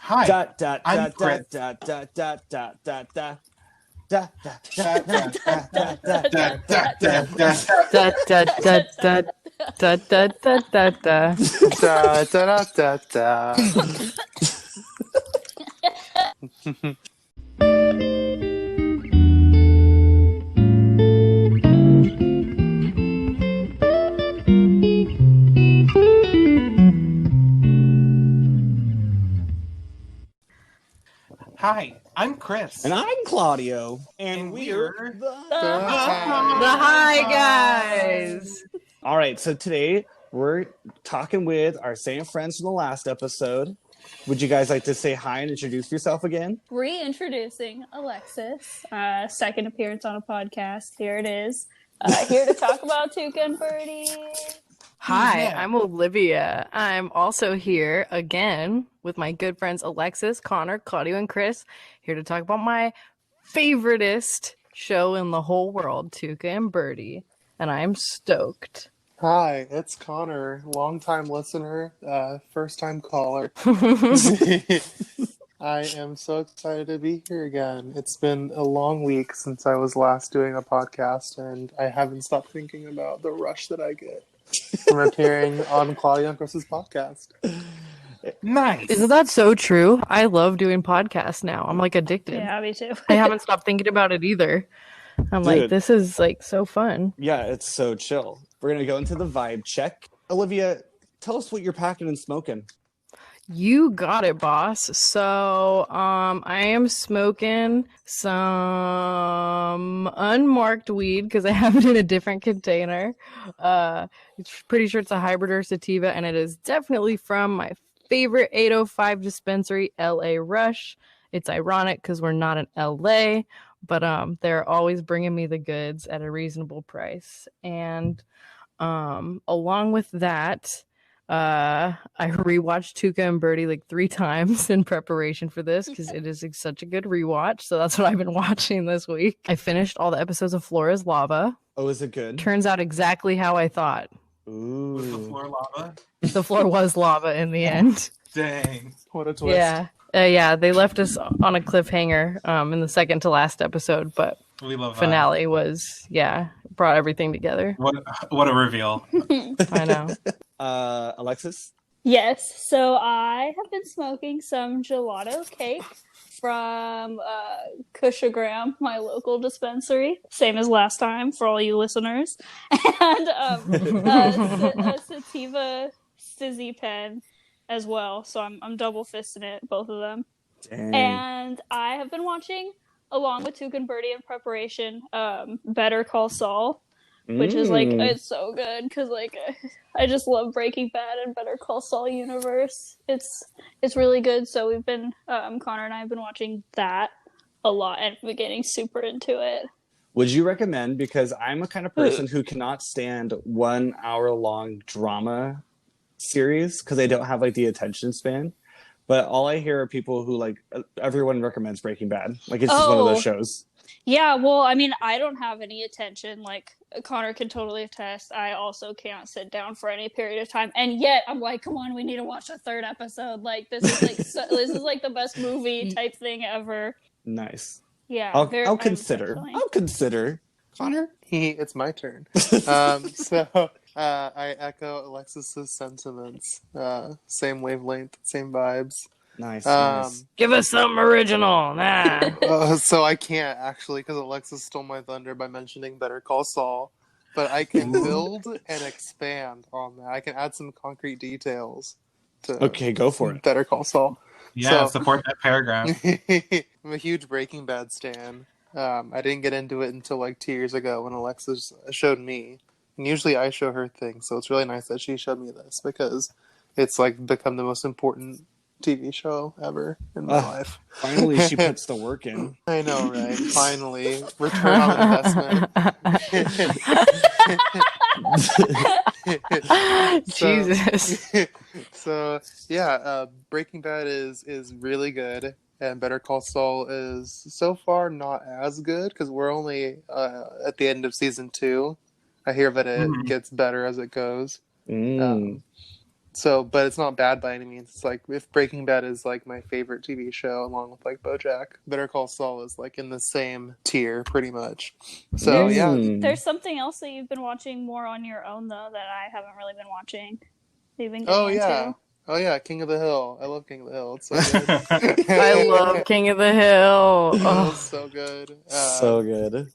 Hi, Dot dot I'm dot Chris. dot dot dot dot dot dot. Da da da da da da da. Hi, I'm Chris. And I'm Claudio, and we're the Hi guys. All right, so today we're talking with our same friends from the last episode. Would you guys like to say hi and introduce yourself again? Reintroducing Alexis, second appearance on a podcast. Here it is. Here to talk about Tuca and Birdie. Hi, Yeah. I'm Olivia. I'm also here again with my good friends Alexis, Connor, Claudio, and Chris, here to talk about my favoritist show in the whole world, Tuca and Bertie. And I'm stoked. Hi, it's Connor, longtime listener, first-time caller. I am so excited to be here again. It's been a long week since I was last doing a podcast, and I haven't stopped thinking about the rush that I get from appearing on Claudia and Chris's podcast. Nice. Isn't that so true? I love doing podcasts now. I'm like addicted. Yeah, me too. I haven't stopped thinking about it either. I'm like, Dude. this is like so fun. Yeah, it's so chill. We're going to go into the vibe check. Olivia, tell us what you're packing and smoking. You got it, boss. So, I am smoking some unmarked weed because I have it in a different container. Pretty sure it's a hybrid or sativa, and it is definitely from my favorite 805 dispensary, LA Rush. It's ironic because we're not in LA, but they're always bringing me the goods at a reasonable price. And along with that, I rewatched Tuca and Bertie like 3 times in preparation for this because it is such a good rewatch. So that's what I've been watching this week. I finished all the episodes of Floor is Lava. Oh, is it good? Turns out exactly how I thought. Was the Ooh. floor lava? The floor was lava in the end. Dang. What a twist. Yeah, they left us on a cliffhanger in the second to last episode, but We love that. finale was, brought everything together. What a reveal. I know. Alexis? Yes, so I have been smoking some gelato cake from Kushagram, my local dispensary. Same as last time for all you listeners. And a sativa stizzy pen as well. So I'm double fisting it, both of them. Dang. And I have been watching, along with Tuca and Birdie in preparation, Better Call Saul, which is like, it's so good because like I just love Breaking Bad and Better Call Saul universe. It's really good. So we've been Connor and I have been watching that a lot and we're getting super into it. Would you recommend, because I'm a kind of person who cannot stand 1 hour long drama series because I don't have like the attention span. But all I hear are people who like, everyone recommends Breaking Bad. Like it's just one of those shows. Yeah, well, I mean, I don't have any attention. Like Connor can totally attest. I also can't sit down for any period of time, and yet I'm like, come on, we need to watch a 3rd episode. Like this is like this is like the best movie type thing ever. Nice. Yeah, I'll consider. I'll consider. Connor? It's my turn. I echo Alexis's sentiments. Same wavelength, same vibes. Nice. Nice. Give us something original. Nah. So I can't actually, because Alexis stole my thunder by mentioning Better Call Saul. But I can build and expand on that. I can add some concrete details to Okay, go for it. Better Call Saul. Yeah, So- support that paragraph. I'm a huge Breaking Bad stan. I didn't get into it until like 2 years ago when Alexis showed me. And usually I show her things, so it's really nice that she showed me this because it's like become the most important TV show ever in my life. Finally, she puts the work in. I know, right? Finally, return on investment. Jesus. So yeah, Breaking Bad is really good, and Better Call Saul is so far not as good because we're only at the end of season 2. I hear that it gets better as it goes. So, but it's not bad by any means. It's like if Breaking Bad is like my favorite TV show, along with like BoJack, Better Call Saul is like in the same tier, pretty much. So yeah, There's something else that you've been watching more on your own though that I haven't really been watching. That you've been getting into. Oh yeah, King of the Hill. I love King of the Hill. It's so good. I love King of the Hill. Oh, Oh, so good. So good.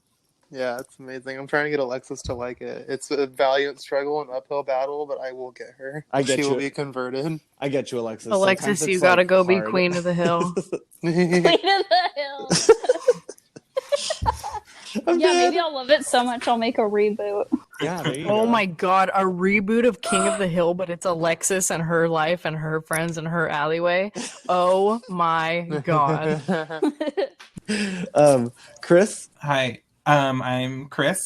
Yeah, it's amazing. I'm trying to get Alexis to like it. It's a valiant struggle and uphill battle, but I will get her. She will be converted. I get you, Alexis. Alexis, Sometimes you it's, gotta like, go be hard. Queen of the Hill. Queen of the Hill. Yeah, maybe I'll love it so much I'll make a reboot. Yeah, there you Oh go. my god, a reboot of King of the Hill, but it's Alexis and her life and her friends and her alleyway. Oh my god. Chris? Hi, I'm Chris,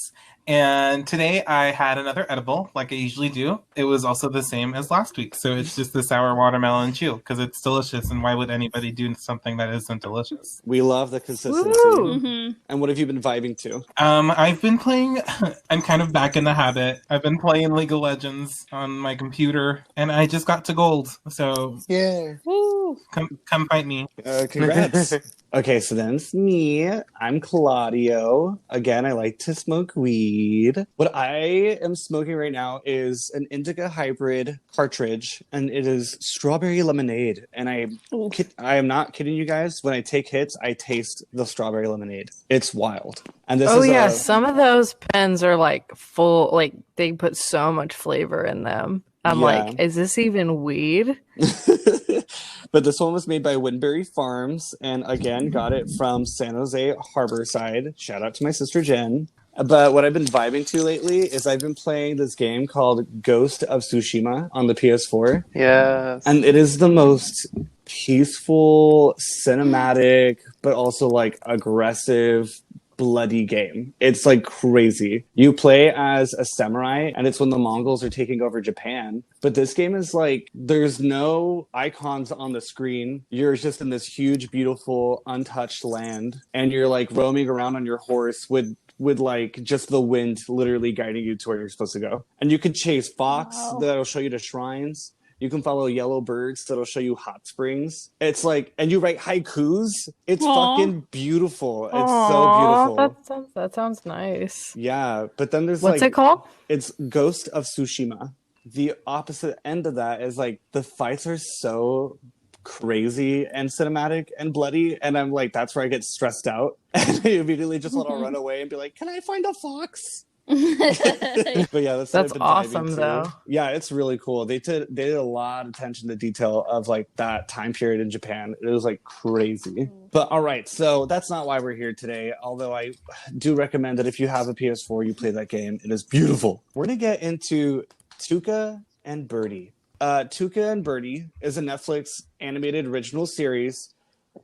and today I had another edible, like I usually do. It was also the same as last week, so it's just the sour watermelon chew, because it's delicious, and why would anybody do something that isn't delicious? We love the consistency. Woo! Mm-hmm. And what have you been vibing to? I've been playing, I'm kind of back in the habit. I've been playing League of Legends on my computer, and I just got to gold, so Yeah. Woo! come fight me. Congrats. Okay, so then it's me. I'm Claudio. Again, I like to smoke weed. What I am smoking right now is an indica hybrid cartridge, and it is strawberry lemonade. And I am not kidding you guys. When I take hits, I taste the strawberry lemonade. It's wild. And this Oh is yeah, a, some of those pens are like full, like they put so much flavor in them. I'm Yeah. like, is this even weed? But this one was made by Winbury Farms, and again, got it from San Jose Harborside. Shout out to my sister Jen. But what I've been vibing to lately is I've been playing this game called Ghost of Tsushima on the PS4. Yes. And it is the most peaceful, cinematic, but also like aggressive, bloody game. It's like crazy. You play as a samurai, and it's when the Mongols are taking over Japan. But this game is like, there's no icons on the screen. You're just in this huge, beautiful, untouched land, and you're like roaming around on your horse with like just the wind literally guiding you to where you're supposed to go. And you can chase fox that'll show you to shrines. You can follow yellow birds that'll show you hot springs. It's like, and you write haikus. It's fucking beautiful. It's so beautiful. That sounds nice. Yeah, but then there's What's like, it called? it's Ghost of Tsushima. The opposite end of that is like the fights are so crazy and cinematic and bloody, and I'm like, that's where I get stressed out, and I immediately just want to run away and be like, can I find a fox? But yeah, that's what I've been awesome vibing to. though. Yeah, it's really cool. They did a lot of attention to detail of like that time period in Japan. It was like crazy. But all right, so that's not why we're here today. Although I do recommend that if you have a PS4, you play that game. It is beautiful. We're gonna get into Tuca and Bertie. Tuca and Bertie is a Netflix animated original series.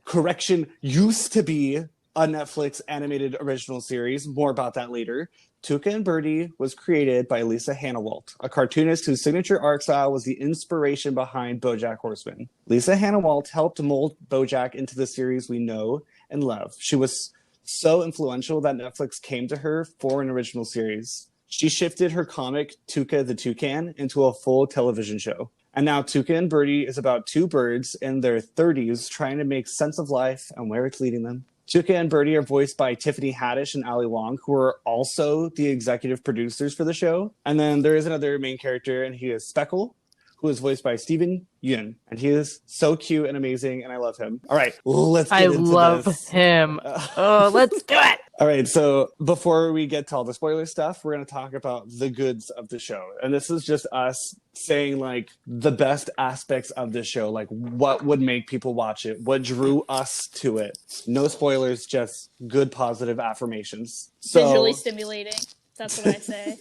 Correction, used to be a Netflix animated original series. More about that later. Tuca and Bertie was created by Lisa Hannawalt, a cartoonist whose signature art style was the inspiration behind BoJack Horseman. Lisa Hannawalt helped mold BoJack into the series we know and love. She was so influential that Netflix came to her for an original series. She shifted her comic Tuka the Toucan into a full television show. And now Tuca and Bertie is about two birds in their 30s trying to make sense of life and where it's leading them. Tuca and Bertie are voiced by Tiffany Haddish and Ali Wong, who are also the executive producers for the show. And then there is another main character, and he is Speckle, who is voiced by Steven Yeun. And he is so cute and amazing, and I love him. All right, let's get into love this. him. Oh, let's do it. All right, so before we get to all the spoiler stuff, we're going to talk about the goods of the show. And this is just us saying, like, the best aspects of the show, like what would make people watch it, what drew us to it. No spoilers, just good, positive affirmations. So, Visually stimulating. That's what I say.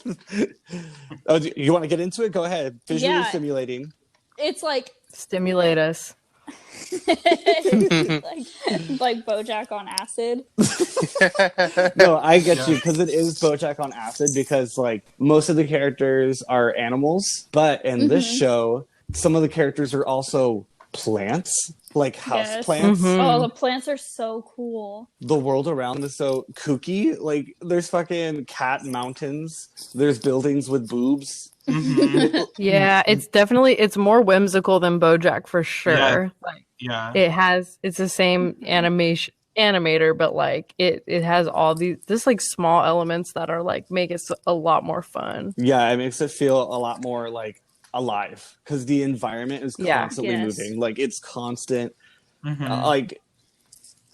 Oh, you want to get into it? Go ahead. Visually stimulating. It's like Stimulate us. like BoJack on acid. No, I get you, because it is BoJack on acid, because like most of the characters are animals, but in this show, some of the characters are also plants, like house Yes. plants. Mhm. Oh, the plants are so cool. The world around is so kooky. Like there's fucking cat mountains. There's buildings with boobs. Mhm. Yeah, it's more whimsical than BoJack for sure. Like Yeah. it's the same animator, but like it has all these just like small elements that are like make it a lot more fun. Yeah, it makes it feel a lot more like alive because the environment is Yeah. constantly Yes. moving. Like it's constant. Mhm. Like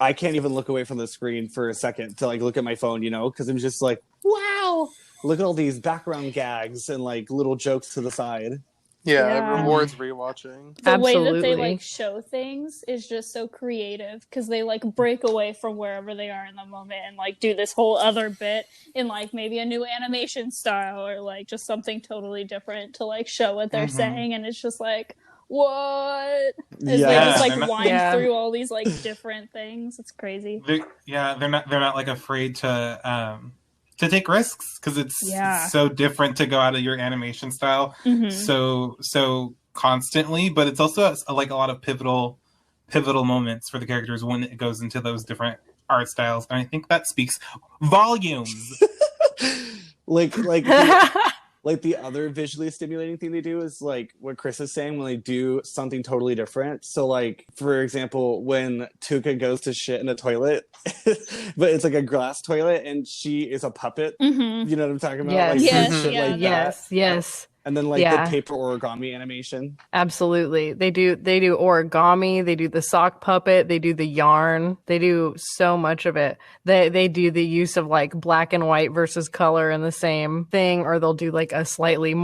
I can't even look away from the screen for a second to like look at my phone, you know, because I'm just like, wow, look at all these background gags and like little jokes to the side. Yeah, Yeah. it rewards rewatching. The way that they Absolutely. like show things is just so creative because they like break away from wherever they are in the moment and like do this whole other bit in like maybe a new animation style or like just something totally different to like show what they're Mhm. saying, and it's just like what as they Yeah. just like they're not- wind Yeah. through all these like different things. It's crazy. They're not like afraid to take risks because it's Yeah. so different to go out of your animation style Mhm. so constantly, but it's also like a lot of pivotal moments for the characters when it goes into those different art styles, and I think that speaks volumes. like the other visually stimulating thing they do is like what Chris is saying when they do something totally different. So like for example, when Tuca goes to shit in a toilet, but it's like a glass toilet and she is a puppet. Mhm. You know what I'm talking about? Yes. Like Yes, shit yeah. like that. Yes. And then like Yeah. the paper origami animation. Absolutely. They do origami, they do the sock puppet, they do the yarn. They do so much of it. They do the use of like black and white versus color in the same thing, or they'll do like a slightly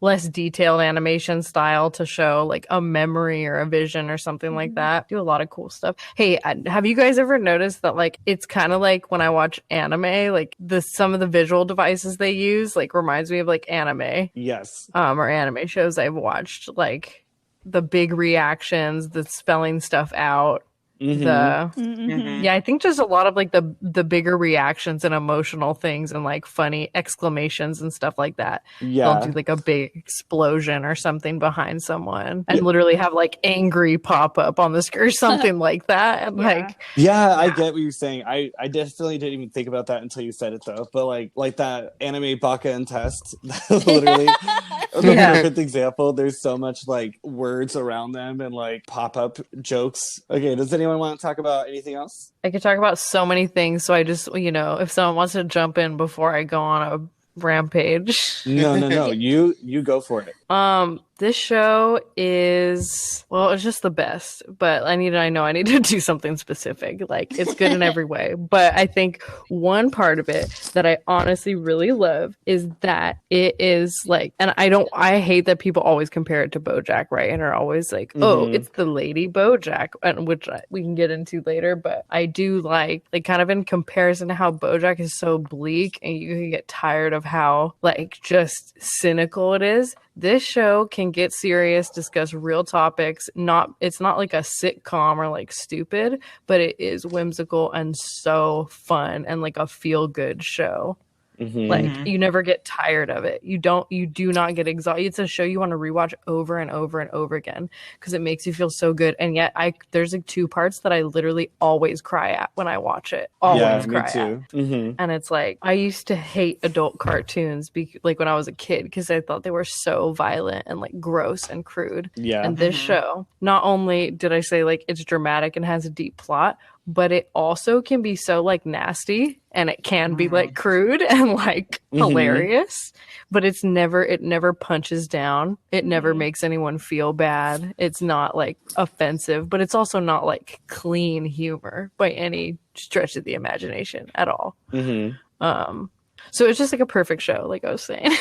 less detailed animation style to show like a memory or a vision or something like that. Do a lot of cool stuff. Hey, have you guys ever noticed that like it's kind of like when I watch anime, like some of the visual devices they use like reminds me of like anime Yes. or anime shows I've watched, like the big reactions, the spelling stuff out, Mhm. Mhm. I think just a lot of like the bigger reactions and emotional things and like funny exclamations and stuff like that. Yeah. They'll do like a big explosion or something behind someone and literally have like angry pop up on the screen or something like that. And Yeah. like Yeah, I get what you're saying. I definitely didn't even think about that until you said it though. But like that anime Baka and Test, literally the Yeah. perfect example. There's so much like words around them and like pop-up jokes. Okay, does anyone want to talk about anything else? I could talk about so many things, so I just, if someone wants to jump in before I go on a rampage. No. You go for it. This show is, well, it's just the best, but I know I need to do something specific. Like, it's good in every way. But I think one part of it that I honestly really love is that it is like, and I hate that people always compare it to BoJack, right? And are always like, oh, Mhm. it's the Lady BoJack, and which we can get into later. But I do like kind of in comparison to how BoJack is so bleak and you can get tired of how like just cynical it is. This show can get serious, discuss real topics. It's not like a sitcom or like stupid, but it is whimsical and so fun and like a feel good show. Mhm. Like you never get tired of it. You do not get exhausted. It's a show you want to rewatch over and over and over again because it makes you feel so good. And yet there's like two parts that I literally always cry at when I watch it. Always me cry at. too. Mhm. And it's like, I used to hate adult cartoons like when I was a kid because I thought they were so violent and like gross and crude. Yeah. And this show, not only did I say like it's dramatic and has a deep plot, but it also can be so like nasty and it can be like crude and like hilarious, but it never punches down. It never makes anyone feel bad. It's not like offensive, but it's also not like clean humor by any stretch of the imagination at all. Mhm. So it's just like a perfect show, like I was saying.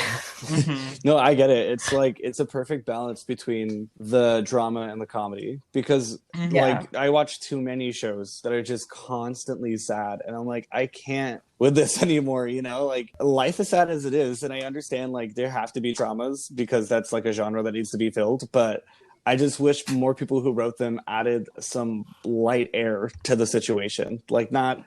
No, I get it. It's like it's a perfect balance between the drama and the comedy because like I watch too many shows that are just constantly sad and I'm like I can't with this anymore, you know? Like life is sad as it is and I understand like there have to be dramas because that's like a genre that needs to be filled, but I just wish more people who wrote them added some light air to the situation. Like not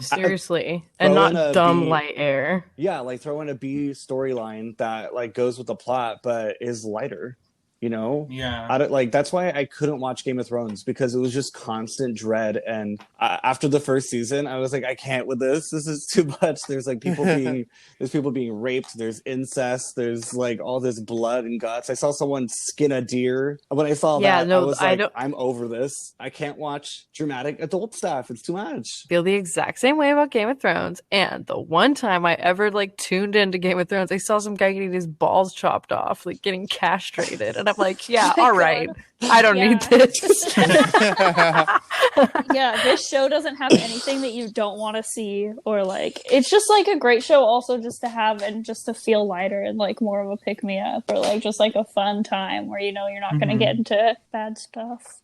Seriously. And throw in not a dumb B- light air. yeah, like throw in a B storyline that like goes with the plot but is lighter. you know? Yeah. Like, that's why I couldn't watch Game of Thrones, because it was just constant dread. And after the first season, I was like, I can't with this. This is too much. There's like people being raped. There's incest. There's like all this blood and guts. I saw someone skin a deer. When I saw that, I was like, I'm over this. I can't watch dramatic adult stuff. It's too much. Feel the exact same way about Game of Thrones. And the one time I ever like tuned into Game of Thrones, I saw some guy getting his balls chopped off, like getting castrated, and I'm like, yeah, all right, I don't need this. Yeah, this show doesn't have anything that you don't want to see, or like, it's just like a great show also just to have and just to feel lighter and like more of a pick me up, or like just like a fun time where you know you're not going to get into bad stuff.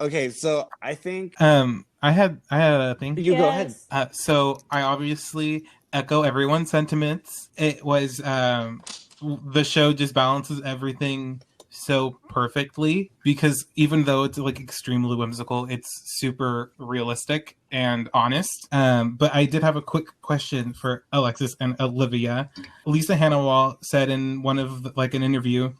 Okay, so I think I had a thing. You go ahead. So I obviously echo everyone's sentiments. It was the show just balances everything so perfectly, because even though it's like extremely whimsical, it's super realistic and honest. But I did have a quick question for Alexis and Olivia. Lisa Hannawalt said in one of like an interview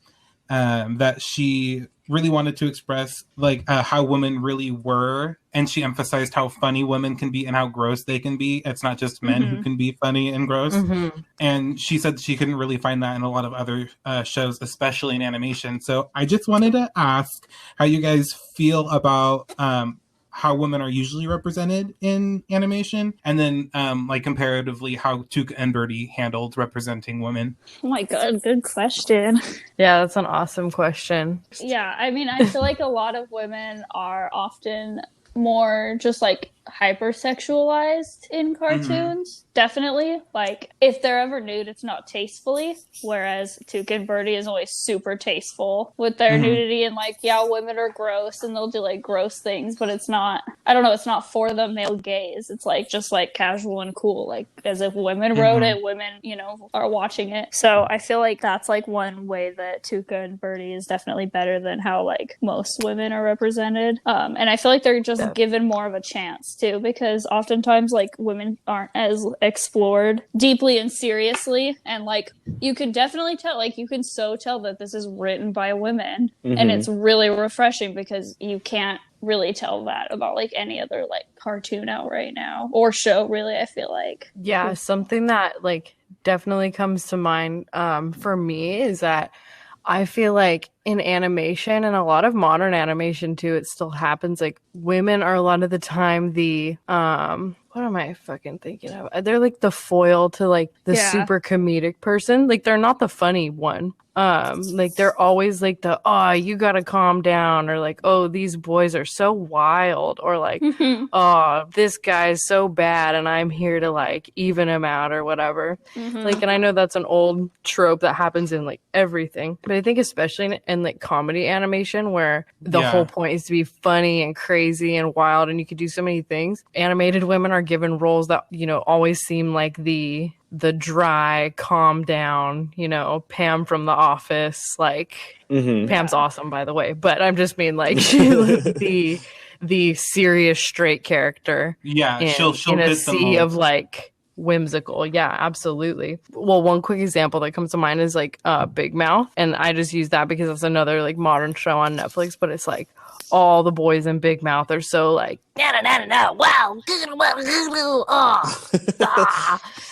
that she really wanted to express like how women really were, and she emphasized how funny women can be and how gross they can be. It's not just men who can be funny and gross. And she said she couldn't really find that in a lot of other shows, especially in animation. So I just wanted to ask how you guys feel about how women are usually represented in animation, and then like comparatively how Tuca and Bertie handled representing women. Oh my god, good question. Yeah, that's an awesome question. Yeah, I mean, I feel like a lot of women are often more just like hypersexualized in cartoons. Definitely. Like, if they're ever nude, it's not tastefully, whereas Tuca and Birdie is always super tasteful with their nudity, and like, yeah, women are gross and they'll do like gross things, but it's not, I don't know, it's not for the male gaze. It's like just like casual and cool, like as if women wrote it, women, you know, are watching it. So I feel like that's like one way that Tuca and Birdie is definitely better than how like most women are represented. And I feel like they're just given more of a chance too, because oftentimes like women aren't as explored deeply and seriously, and like you can definitely tell, like you can so tell that this is written by women, and it's really refreshing, because you can't really tell that about like any other like cartoon out right now, or show really, I feel like. Yeah, something that like definitely comes to mind for me is that I feel like in animation, and a lot of modern animation too, it still happens. Like, women are a lot of the time the what am I fucking thinking of? They're like the foil to like the super comedic person. Like, they're not the funny one. Like, they're always like the, oh, you gotta calm down, or like, oh, these boys are so wild, or like, oh, this guy's so bad and I'm here to like even him out, or whatever. Like, and I know that's an old trope that happens in like everything, but I think especially in like comedy animation, where the whole point is to be funny and crazy and wild, and you could do so many things. Animated women are given roles that, you know, always seem like the dry, calm down, you know, Pam from The Office. Like, Pam's awesome, by the way, but I'm just mean like the serious straight character. Yeah, she'll in a fit the sea mold. of like whimsical. Yeah, absolutely. Well, one quick example that comes to mind is like Big Mouth, and I just use that because it's another like modern show on Netflix, but it's like all the boys in Big Mouth are so like wow,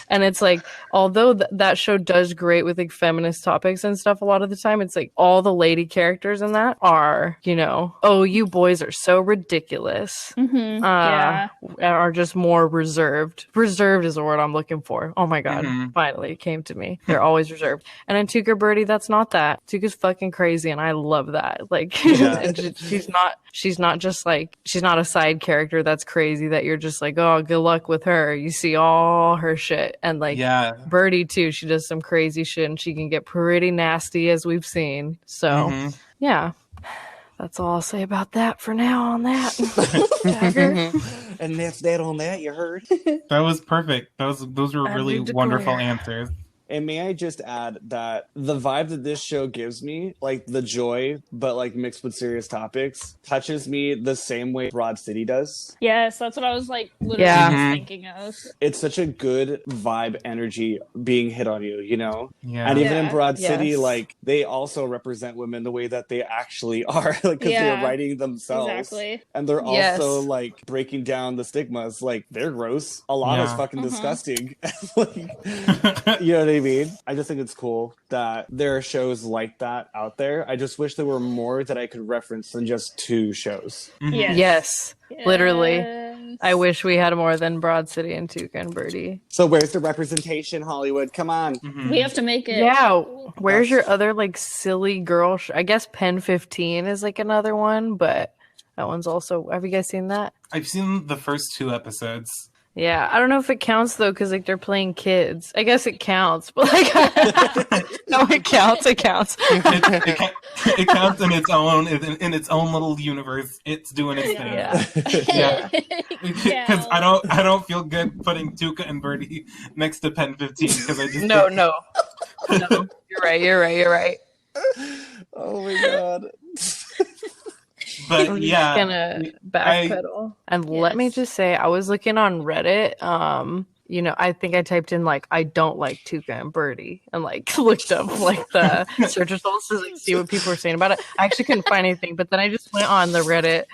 and it's like, although that show does great with like feminist topics and stuff, a lot of the time it's like all the lady characters in that are, you know, oh, you boys are so ridiculous, are just more reserved is the word I'm looking for. Oh my god, finally it came to me. They're always reserved. And in Tuca Bertie, that's not that. Tuca's fucking crazy, and I love that. Like, and she's not just like, she's not a side character that's crazy that you're just like, oh, good luck with her. You see all her shit. And like, Birdie too, she does some crazy shit, and she can get pretty nasty, as we've seen. So yeah, that's all I'll say about that for now on that. And that's that on that, you heard. That was perfect. Those were really wonderful answers. And may I just add that the vibe that this show gives me, like the joy, but like mixed with serious topics, touches me the same way Broad City does. Yes, that's what I was like literally Yeah. just Mhm. thinking of. It's such a good vibe energy being hit on you, you know? Yeah. And even in Yeah. Broad City, Yes. like they also represent women the way that they actually are, like because they're Yeah. writing themselves. Exactly. And they're Yes. also like breaking down the stigmas. Like they're gross. Alana's Yeah. fucking Mhm. disgusting. Like, you know what I mean? I just think it's cool that there are shows like that out there. I just wish there were more that I could reference than just 2 shows. Mhm. Yes. Yes. Literally. Yes. I wish we had more than Broad City and Tuca and Birdie. So where's the representation, Hollywood? Come on. Mhm. We have to make it. Yeah. Where's your other like silly girl? I guess Pen 15 is like another one, but that one's also. Have you guys seen that? I've seen the first 2 episodes. Yeah, I don't know if it counts though, because like they're playing kids. I guess it counts, but like no, it counts. It counts. It counts in its own little universe. It's doing its thing. Yeah. Because Yeah. I don't feel good putting Tuca and Bertie next to Pen 15 because I just No. You're right. Oh my god. But I'm yeah, just gonna backpedal. And let me Yes. just say, I was looking on Reddit. I think I typed in like I don't like Tuca and Birdie and like looked up like the search results to like see what people were saying about it. I actually couldn't find anything, but then I just went on the Reddit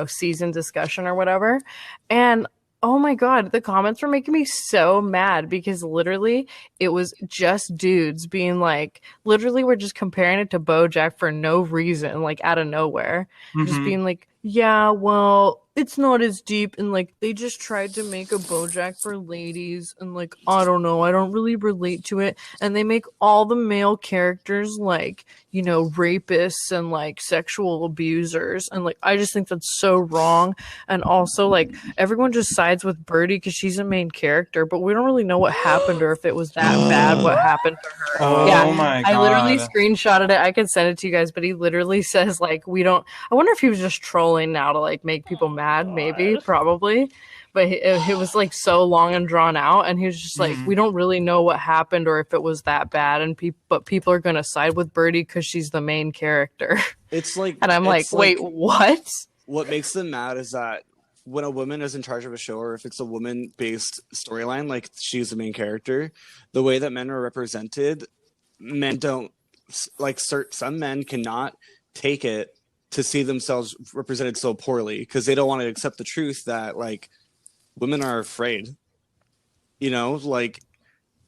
season discussion or whatever. And oh my god, the comments were making me so mad because literally it was just dudes being like, literally we're just comparing it to BoJack for no reason, like out of nowhere. Just Mhm. being like, yeah, well, it's not as deep, and like they just tried to make a BoJack for ladies, and like I don't know, I don't really relate to it, and they make all the male characters like rapists and like sexual abusers, and like I just think that's so wrong. And also like everyone just sides with Birdie because she's a main character, but we don't really know what happened or if it was that bad what happened to her. Oh Yeah, my god! I literally screenshotted it. I can send it to you guys, but he literally says like we don't. I wonder if he was just trolling now to like make people mad. Maybe, probably, but it was like so long and drawn out, and he was just like, Mhm. we don't really know what happened or if it was that bad, and but people are gonna side with Birdie because she's the main character. It's like, And I'm like, it's wait, what? what makes them mad is that when a woman is in charge of a show, or if it's a woman-based storyline, like she's the main character, the way that men are represented, men don't like. Some men cannot take it to see themselves represented so poorly because they don't want to accept the truth that like women are afraid. Like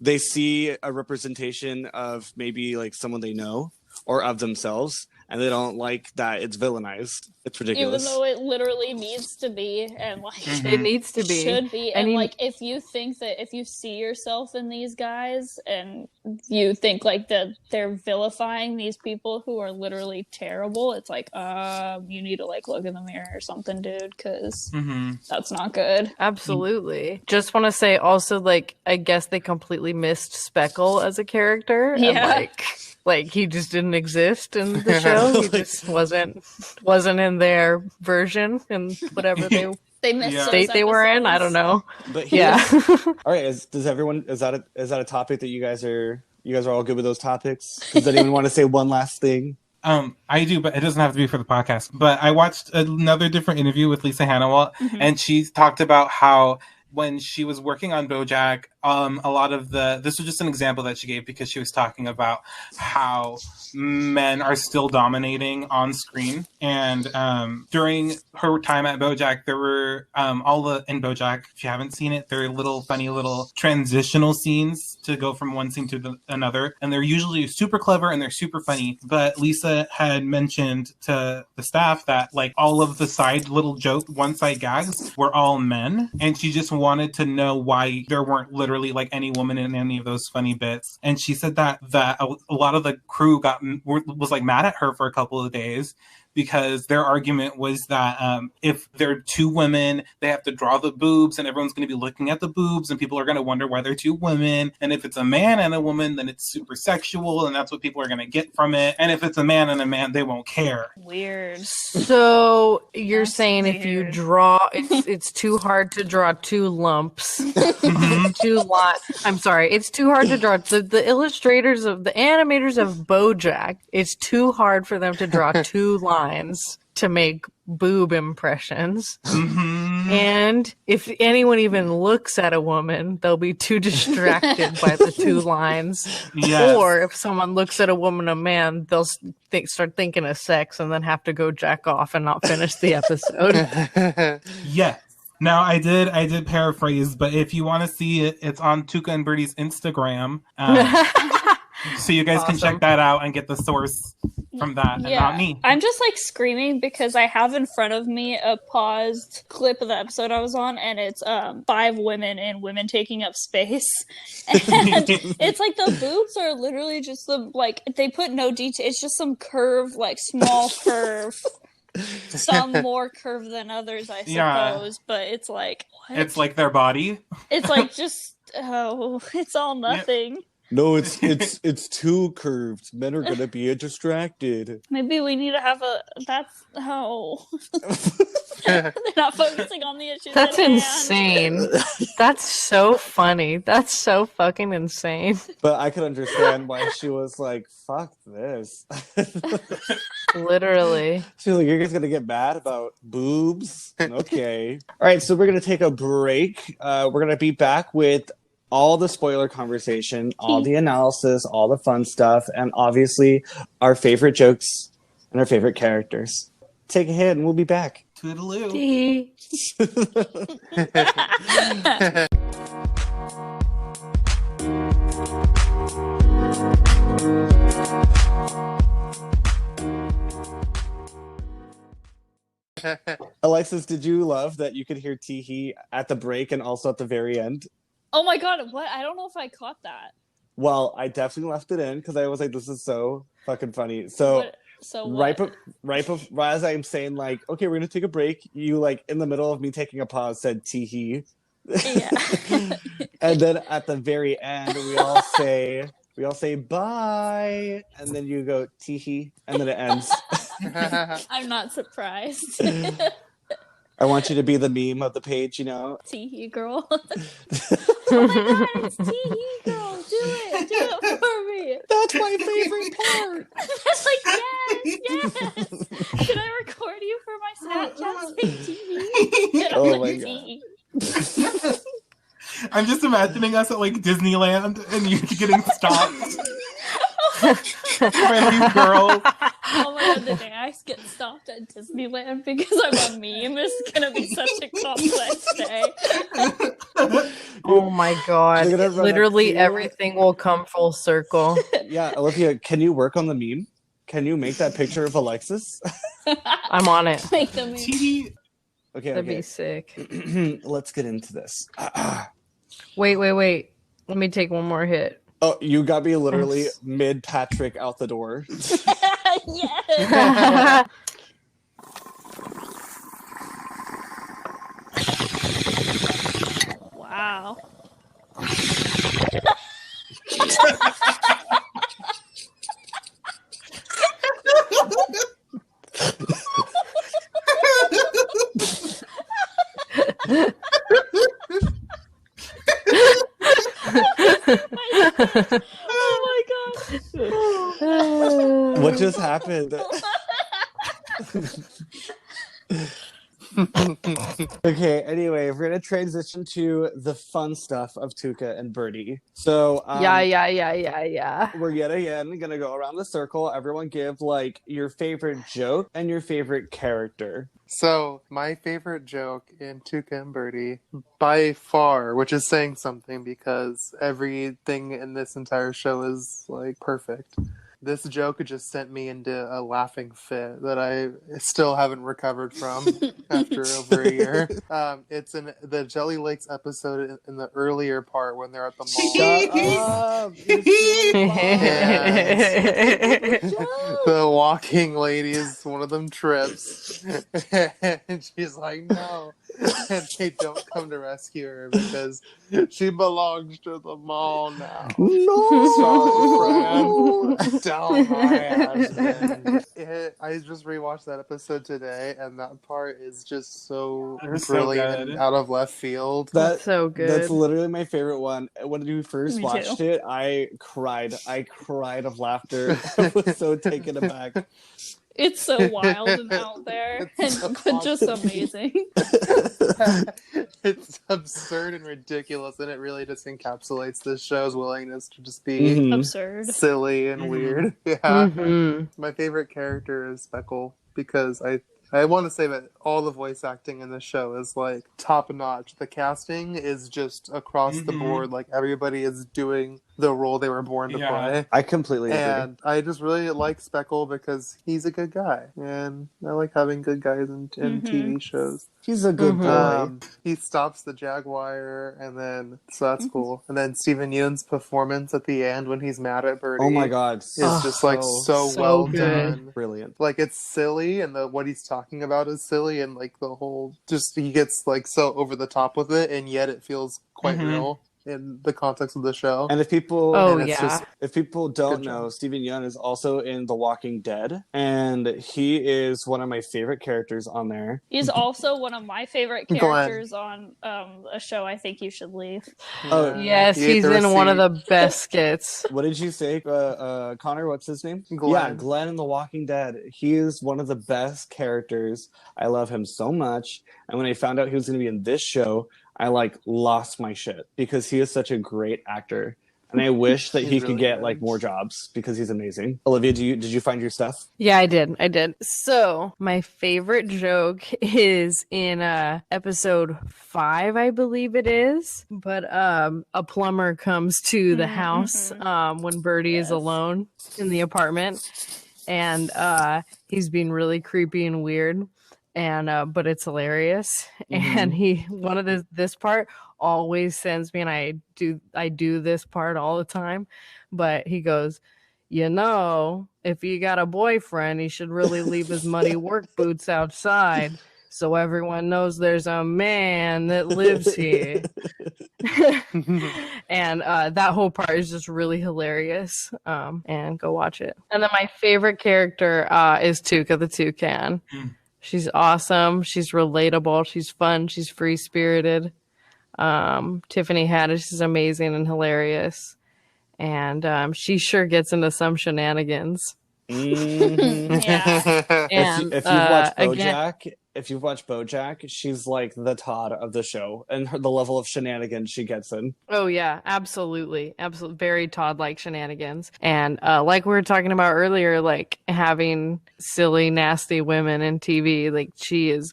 they see a representation of maybe like someone they know or of themselves, and they don't like that it's villainized. It's ridiculous. Even though it literally needs to be, and like Mhm. It needs to be. should be, And and he- like if you think that if you see yourself in these guys and you think like that they're vilifying these people who are literally terrible, it's like you need to like look in the mirror or something, dude, because Mhm. that's not good. Absolutely. Just want to say also, like, I guess they completely missed Speckle as a character. And Yeah. like he just didn't exist in the show. He just wasn't in their version and whatever They missed Yeah. those state they were in. I don't episodes. know. But Yeah. All right. Is that a topic that you guys are all good with those topics? Does anyone want to say one last thing? I do, but it doesn't have to be for the podcast. But I watched another different interview with Lisa Hannawalt, and she talked about how when she was working on BoJack, a lot of this was just an example that she gave because she was talking about how men are still dominating on screen. And during her time at BoJack, there were in BoJack, if you haven't seen it, there are funny little transitional scenes to go from one scene to another. And they're usually super clever and they're super funny. But Lisa had mentioned to the staff that like all of the one side gags were all men. And she just wanted to know why there weren't literally like any woman in any of those funny bits. And she said that a lot of the crew was like mad at her for a couple of days because their argument was that if they're two women, they have to draw the boobs, and everyone's going to be looking at the boobs, and people are going to wonder why they're two women. And if it's a man and a woman, then it's super sexual, and that's what people are going to get from it. And if it's a man and a man, they won't care. Weird. So you're That's saying if you weird. draw, it's too hard to draw two lumps, two lot. I'm sorry, it's too hard to draw. The illustrators of the animators of BoJack, it's too hard for them to draw two lines to make boob impressions. And if anyone even looks at a woman, they'll be too distracted by the two lines. Yes. Or if someone looks at a woman, a man, they'll start thinking of sex and then have to go jack off and not finish the episode. Yes. Now I did paraphrase, but if you want to see it, it's on Tuca and Birdie's Instagram. So you guys can check that out and get the source from that, and not me. I'm just like screaming because I have in front of me a paused clip of the episode I was on, and it's 5 women and women taking up space. And it's like the boobs are literally just like they put no detail. It's just some curve, like small curve. Some more curved than others, I suppose, but it's like what? It's like their body. It's like just it's all nothing. No, it's too curved. Men are gonna be distracted. Maybe we need to have they're not focusing on the issues. That's at hand. insane. That's so funny. That's so fucking insane. But I could understand why she was like, fuck this. Literally. She's like, you're guys gonna get mad about boobs? Okay. All right, so we're gonna take a break. We're gonna be back with all the spoiler conversation, all the analysis, all the fun stuff, and obviously our favorite jokes and our favorite characters. Take a hit and we'll be back. Toodaloo. Alexis, did you love that you could hear Teehee at the break and also at the very end? Oh my god, what? I don't know if I caught that. Well, I definitely left it in because I was like, this is so fucking funny. So What? right as I'm saying, like, okay, we're gonna take a break, you like in the middle of me taking a pause said Teehee. Yeah. And then at the very end we all say bye, and then you go Teehee, and then it ends. I'm not surprised. I want you to be the meme of the page, you know. Teehee girl. Oh my god, it's Teehee girl. Do it for me. That's my favorite part. That's like yes. Should I record you for my Snapchat saying Teehee? Oh my god. I'm just imagining us at like Disneyland and you getting stopped by these girls. Oh my god, the day I get stopped at Disneyland because I'm a meme is gonna be such a complex day. Oh my god. They're gonna run Literally up to you. everything will come full circle. Yeah, Olivia, can you work on the meme? Can you make that picture of Alexis? I'm on it. Make the meme. T. Okay, That'd be okay. sick. Let's get into this. Wait. Let me take one more hit. Oh, you got me literally mid Patrick out the door. Yes. Wow. Oh my god. What just happened? Okay, anyway, we're gonna transition to the fun stuff of Tuca and Bertie. So Yeah. we're yet again gonna go around the circle. Everyone give like your favorite joke and your favorite character. So, my favorite joke in Tuca and Bertie, by far, which is saying something because everything in this entire show is, like, perfect, this joke just sent me into a laughing fit that I still haven't recovered from after over a year. It's in the Jelly Lakes episode in the earlier part when they're at the mall. Shut up! You're stealing mine. The walking lady is one of them trips, and she's like, "No," and they don't come to rescue her because she belongs to the mall now. No, Sorry, friend. Down my ass, man. I just rewatched that episode today, and that part is just so brilliant and out of left field. That's so good. That's literally my favorite one. When we first Me watched too. it, I cried of laughter. I was so taken aback. It's so wild and out there, but just amazing. It's absurd and ridiculous, and it really just encapsulates this show's willingness to just be Absurd. silly and weird. Yeah. My favorite character is Speckle because I want to say that all the voice acting in this show is like top notch. The casting is just across the board. Like everybody is doing the role they were born to play. I completely agree. And I just really like Speckle because he's a good guy, and I like having good guys in TV shows. He's a good boy. He stops the Jaguar, and then so that's cool. And then Steven Yeun's performance at the end when he's mad at Birdie. Oh my god, is just like so well done. Brilliant. Like it's silly, and what he's talking about is silly, and like the whole just he gets like so over the top with it, and yet it feels quite real in the context of the show. And if people if people don't Good know, job. Steven Yeun is also in The Walking Dead, and he is one of my favorite characters on there. He's also one of my favorite characters on a show I Think You Should Leave. Oh Yes, He ate he's the in one of receipt. the best skits. What did you say, Connor? What's his name? Glenn. Yeah, Glenn in The Walking Dead. He is one of the best characters. I love him so much. And when I found out he was going to be in this show, I like lost my shit because he is such a great actor. And I wish that he could really get good. like more jobs because he's amazing. Olivia, did you find your stuff? Yeah, I did. So my favorite joke is in episode 5, I believe it is. But a plumber comes to the house when Birdie is alone in the apartment, and he's being really creepy and weird. And but it's hilarious. And this part always sends me, and I do this part all the time, but he goes, if you got a boyfriend, he should really leave his muddy work boots outside so everyone knows there's a man that lives here. And that whole part is just really hilarious. And go watch it. And then my favorite character is Tuka the Toucan. She's awesome. She's relatable. She's fun. She's free-spirited. Tiffany Haddish is amazing and hilarious. And she sure gets into some shenanigans. Yeah. And if you've watched BoJack, she's like the Todd of the show, and the level of shenanigans she gets in. Oh yeah, absolutely, very Todd-like shenanigans. And like we were talking about earlier, like having silly, nasty women in TV, like she's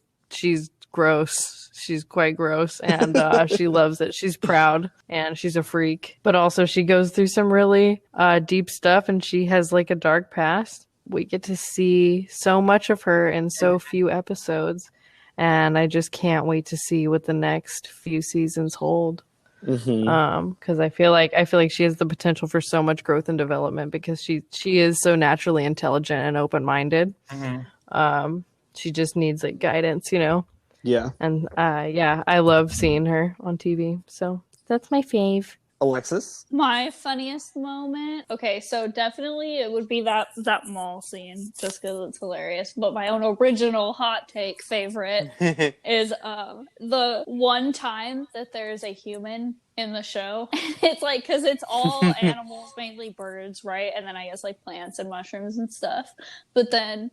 gross. She's quite gross, and she loves it. She's proud, and she's a freak. But also, she goes through some really deep stuff, and she has like a dark past. We get to see so much of her in so few episodes, and I just can't wait to see what the next few seasons hold. Because I feel like she has the potential for so much growth and development because she is so naturally intelligent and open-minded. She just needs like guidance, Yeah. And I love seeing her on TV. So that's my fave. Alexis? My funniest moment. Okay, so definitely it would be that mall scene, just because it's hilarious. But my own original hot take favorite is the one time that there's a human in the show. It's like, because it's all animals, mainly birds, right? And then I guess like plants and mushrooms and stuff. But then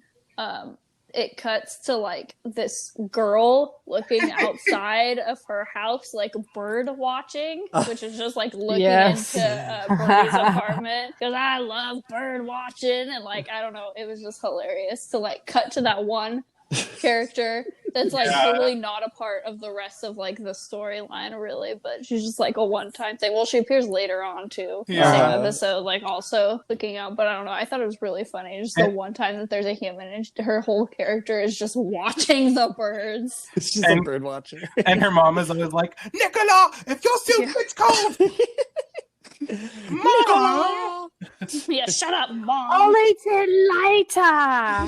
it cuts to like this girl looking outside of her house, like bird watching, which is just like looking into Birdie's apartment, because I love bird watching. And like, I don't know, it was just hilarious to like cut to that one character that's like Yeah. totally not a part of the rest of like the storyline, really, but she's just like a one-time thing. Well, she appears later on too, the Yeah. same episode, like also looking out. But I don't know. I thought it was really funny. Just the one time that there's a human and her whole character is just watching the birds. She's a bird watcher. And her mom is always like, Nicola, if your soup gets cold, Mom! Yeah, shut up, mom. I'll eat it later.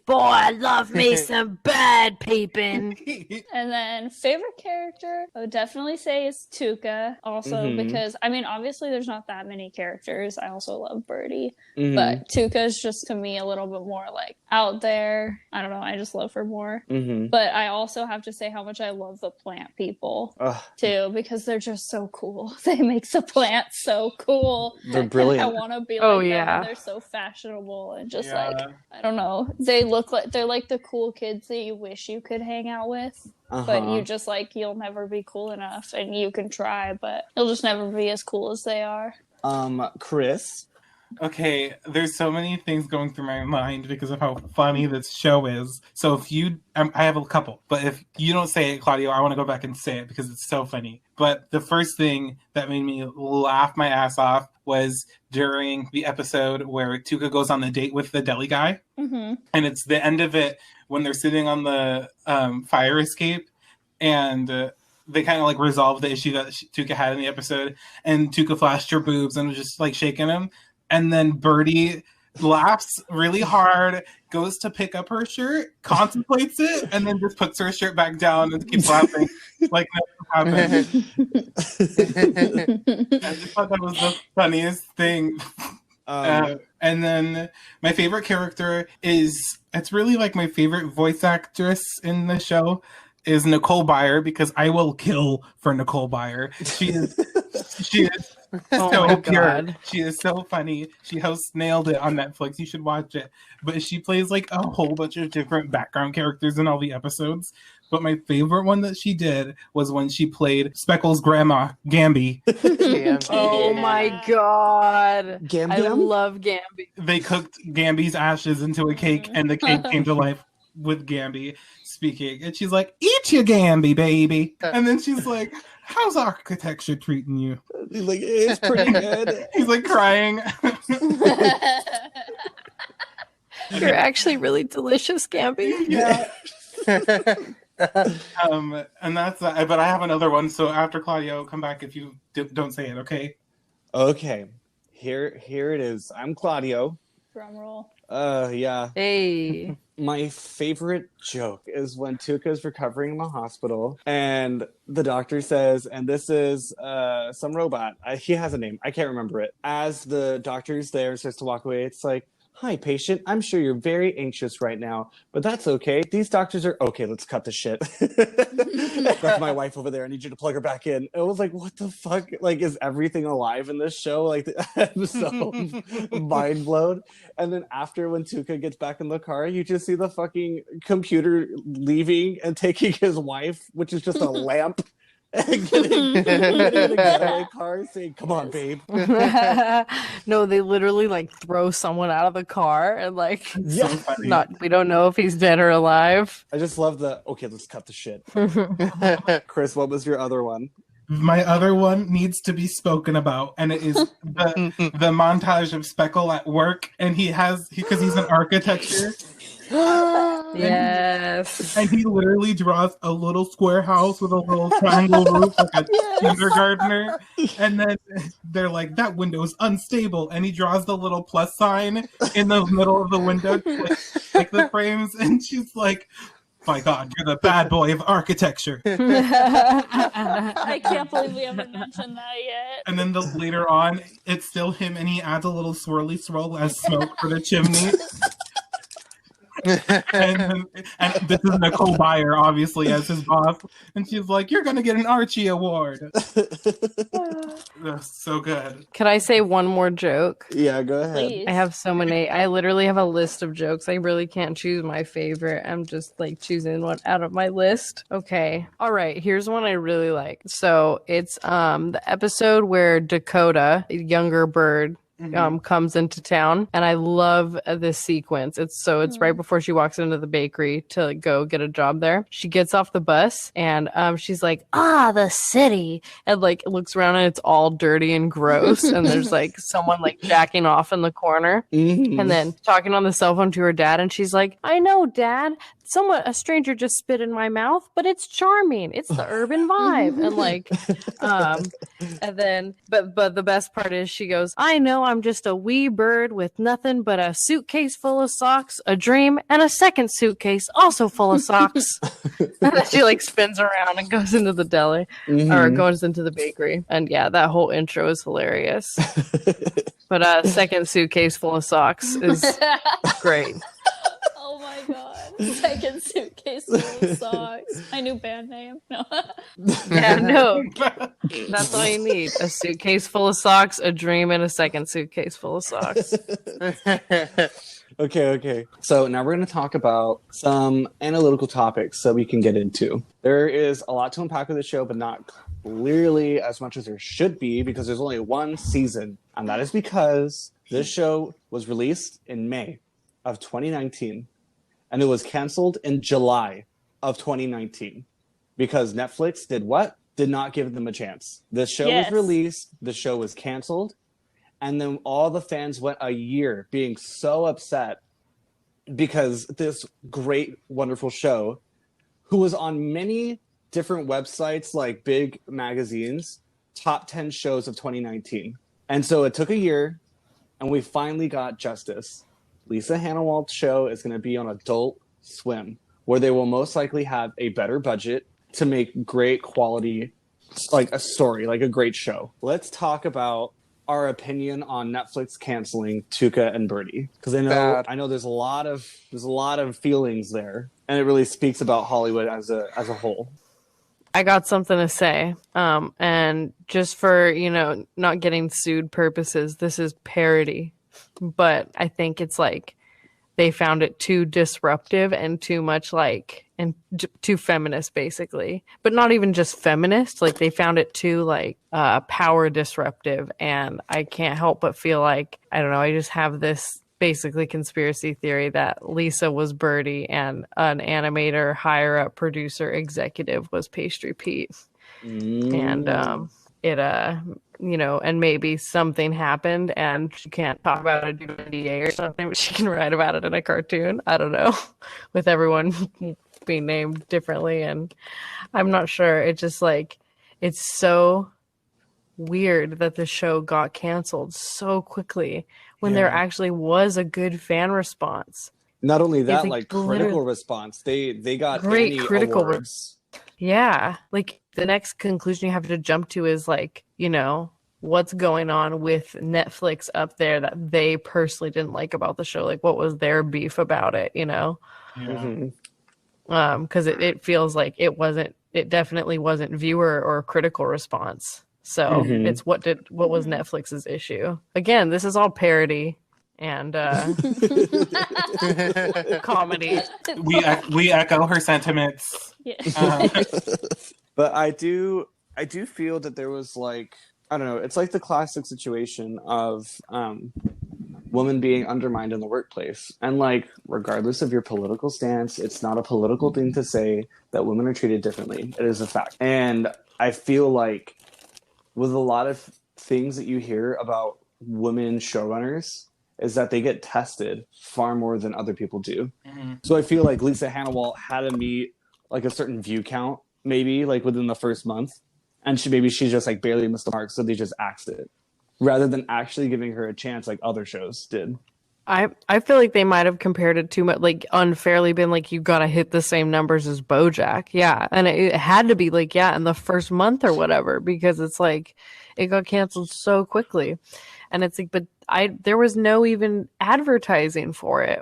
Boy, I love me some bird peeping. And then favorite character, I would definitely say is Tuca. Also because I mean, obviously there's not that many characters. I also love Birdie, but Tuca is just to me a little bit more like out there. I don't know. I just love her more. But I also have to say how much I love the plant people too, because they're just so cool. They make the plants so cool. They're brilliant. I want to be like them. They're so fashionable and just like, I don't know. They look like they're like the cool kids that you wish you could hang out with. But you just like, you'll never be cool enough, and you can try, but you'll just never be as cool as they are. Chris? Okay, there's so many things going through my mind because of how funny this show is. So if you, I have a couple, but if you don't say it, Claudio, I want to go back and say it because it's so funny. But the first thing that made me laugh my ass off was during the episode where Tuca goes on the date with the deli guy. And it's the end of it when they're sitting on the fire escape, and they kind of like resolve the issue that Tuca had in the episode, and Tuca flashed her boobs and was just like shaking him. And then Birdie laughs really hard, goes to pick up her shirt, contemplates it, and then just puts her shirt back down and keeps laughing like nothing happened. I just thought that was the funniest thing. And then my favorite character is, it's really like my favorite voice actress in the show is Nicole Byer, because I will kill for Nicole Byer. She is so pure. She is so funny. She hosts Nailed It on Netflix. You should watch it. But she plays like a whole bunch of different background characters in all the episodes. But my favorite one that she did was when she played Speckle's grandma, Gamby. Oh my god. I love Gamby. They cooked Gamby's ashes into a cake, and the cake came to life with Gamby speaking. And she's like, eat your Gamby, baby. And then she's like, how's architecture treating you? He's like, it's pretty good. He's like crying. You're actually really delicious, Gamby. Yeah. And that's that. But I have another one. So after Claudio, come back if you don't say it, okay? Okay. Here it is. I'm Claudio. Drum roll. Yeah. Hey. My favorite joke is when Tuca's recovering in the hospital and the doctor says, and this is some robot. He has a name. I can't remember it. As the doctor's there and starts to walk away, it's like, hi, patient. I'm sure you're very anxious right now, but that's okay. These doctors are okay. Let's cut the shit. That's my wife over there. I need you to plug her back in. It was like, what the fuck? Like, is everything alive in this show? Like, I'm so mind blown. And then after, when Tuca gets back in the car, you just see the fucking computer leaving and taking his wife, which is just a lamp. And getting the getaway car saying, come on, babe. No, they literally like throw someone out of the car and like, Yeah. we don't know if he's dead or alive. I just love okay, let's cut the shit. Chris, what was your other one? My other one needs to be spoken about, and it is the montage of Speckle at work, and because he's an architecture. Yes. And he literally draws a little square house with a little triangle roof like a kindergartner. And then they're like, that window is unstable. And he draws the little plus sign in the middle of the window to like the frames. And she's like, my God, you're the bad boy of architecture. I can't believe we haven't mentioned that yet. And then later on, it's still him, and he adds a little swirly swirl as smoke for the chimney. and this is Nicole Byer, obviously, as his boss. And she's like, you're going to get an Archie Award. So good. Can I say one more joke? Yeah, go ahead. Please. I have so many. I literally have a list of jokes. I really can't choose my favorite. I'm just like choosing one out of my list. Okay. All right. Here's one I really like. So it's the episode where Dakota, a younger bird, comes into town, and I love this sequence. It's right before she walks into the bakery to go get a job there. She gets off the bus and she's like, the city, and like looks around and it's all dirty and gross, and there's like someone like jacking off in the corner, and then talking on the cell phone to her dad, and she's like, I know, Dad, a stranger just spit in my mouth, but it's charming. It's the urban vibe. And like, and then, but the best part is she goes, I know I'm just a wee bird with nothing but a suitcase full of socks, a dream, and a second suitcase also full of socks. And then she like spins around and goes into the deli or goes into the bakery. And yeah, that whole intro is hilarious. But a second suitcase full of socks is great. Oh my god. Second suitcase full of socks. My new band name. No. Yeah, no. That's all you need. A suitcase full of socks, a dream, and a second suitcase full of socks. Okay. So now we're going to talk about some analytical topics that we can get into. There is a lot to unpack with the show, but not clearly as much as there should be, because there's only one season. And that is because this show was released in May of 2019. And it was canceled in July of 2019 because Netflix did what? Did not give them a chance. The show was released, the show was canceled, and then all the fans went a year being so upset because this great, wonderful show, who was on many different websites like big magazines, top 10 shows of 2019. And so it took a year, and we finally got justice. Lisa Hannawald's show is going to be on Adult Swim, where they will most likely have a better budget to make great quality, like a story, like a great show. Let's talk about our opinion on Netflix canceling Tuca and Bertie, because I know there's a lot of feelings there, and it really speaks about Hollywood as a whole. I got something to say, and just for not getting sued purposes, this is parody. But I think it's like they found it too disruptive and too much and too feminist, basically. But not even just feminist. Like they found it too power disruptive. And I can't help but feel like, I don't know, I just have this basically conspiracy theory that Lisa was Bertie and an animator, higher up producer, executive was Pastry Pete. And and maybe something happened and she can't talk about it due to NDA or something, but she can write about it in a cartoon. I don't know, with everyone being named differently. And I'm not sure. It's just it's so weird that the show got canceled so quickly when there actually was a good fan response. Not only that, critical response. They got great Annie critical awards. Yeah, the next conclusion you have to jump to is what's going on with Netflix up there that they personally didn't like about the show. What was their beef about it? Because it feels like it definitely wasn't viewer or critical response. So it's what was Netflix's issue? Again, this is all parody and comedy. We echo her sentiments. Yeah. But I do feel that there was I don't know, it's like the classic situation of women being undermined in the workplace. And regardless of your political stance, it's not a political thing to say that women are treated differently. It is a fact. And I feel like with a lot of things that you hear about women showrunners is that they get tested far more than other people do. So I feel like Lisa Hannawald had to meet a certain view count, maybe within the first month. And she just barely missed the mark, so they just axed it, rather than actually giving her a chance like other shows did. I feel like they might have compared it too much, unfairly been you got to hit the same numbers as BoJack. Yeah, and it had to be in the first month or whatever, because it's it got canceled so quickly. And it's but there was no even advertising for it,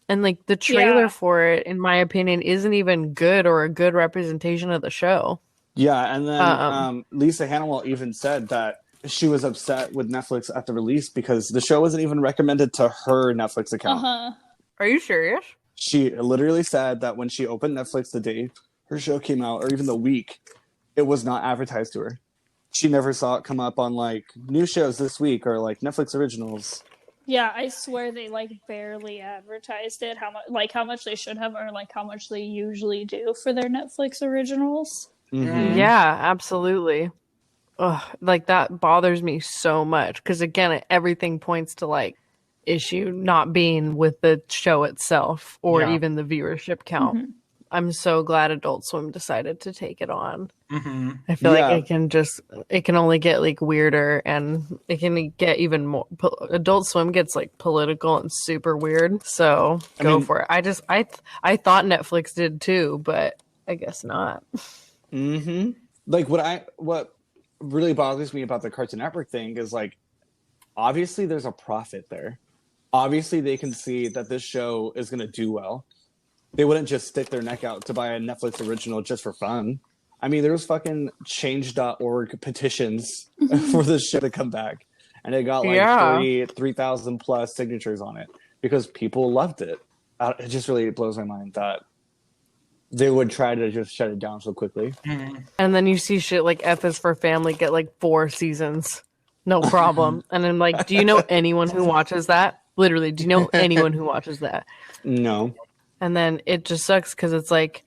and the trailer for it, in my opinion, isn't even good or a good representation of the show. Yeah, and then Lisa Hannawald even said that she was upset with Netflix at the release because the show wasn't even recommended to her Netflix account. Are you serious? She literally said that when she opened Netflix the day her show came out, or even the week, it was not advertised to her. she never saw it come up on like new shows this week or like Netflix originals. Yeah, I swear they like barely advertised it. How much they should have, or like how much they usually do for their Netflix originals. Mm-hmm. Yeah, absolutely. Ugh, like that bothers me so much because again, everything points to like issue not being with the show itself or even the viewership count. Mm-hmm. I'm so glad Adult Swim decided to take it on. Mm-hmm. I feel like it can only get like weirder and it can get even more. Adult Swim gets like political and super weird. So go for it. I thought Netflix did too, but I guess not. Mm-hmm. Like what really bothers me about the Cartoon Network thing is like, obviously there's a profit there. Obviously they can see that this show is going to do well. They wouldn't just stick their neck out to buy a Netflix original just for fun. I mean, there was fucking change.org petitions for this show to come back. And it got like 3,000 plus signatures on it because people loved it. It just really blows my mind that they would try to just shut it down so quickly. Mm-hmm. And then you see shit like F is for Family get like 4 seasons. No problem. And I'm like, do you know anyone who watches that? Literally, do you know anyone who watches that? No. And then it just sucks because it's like,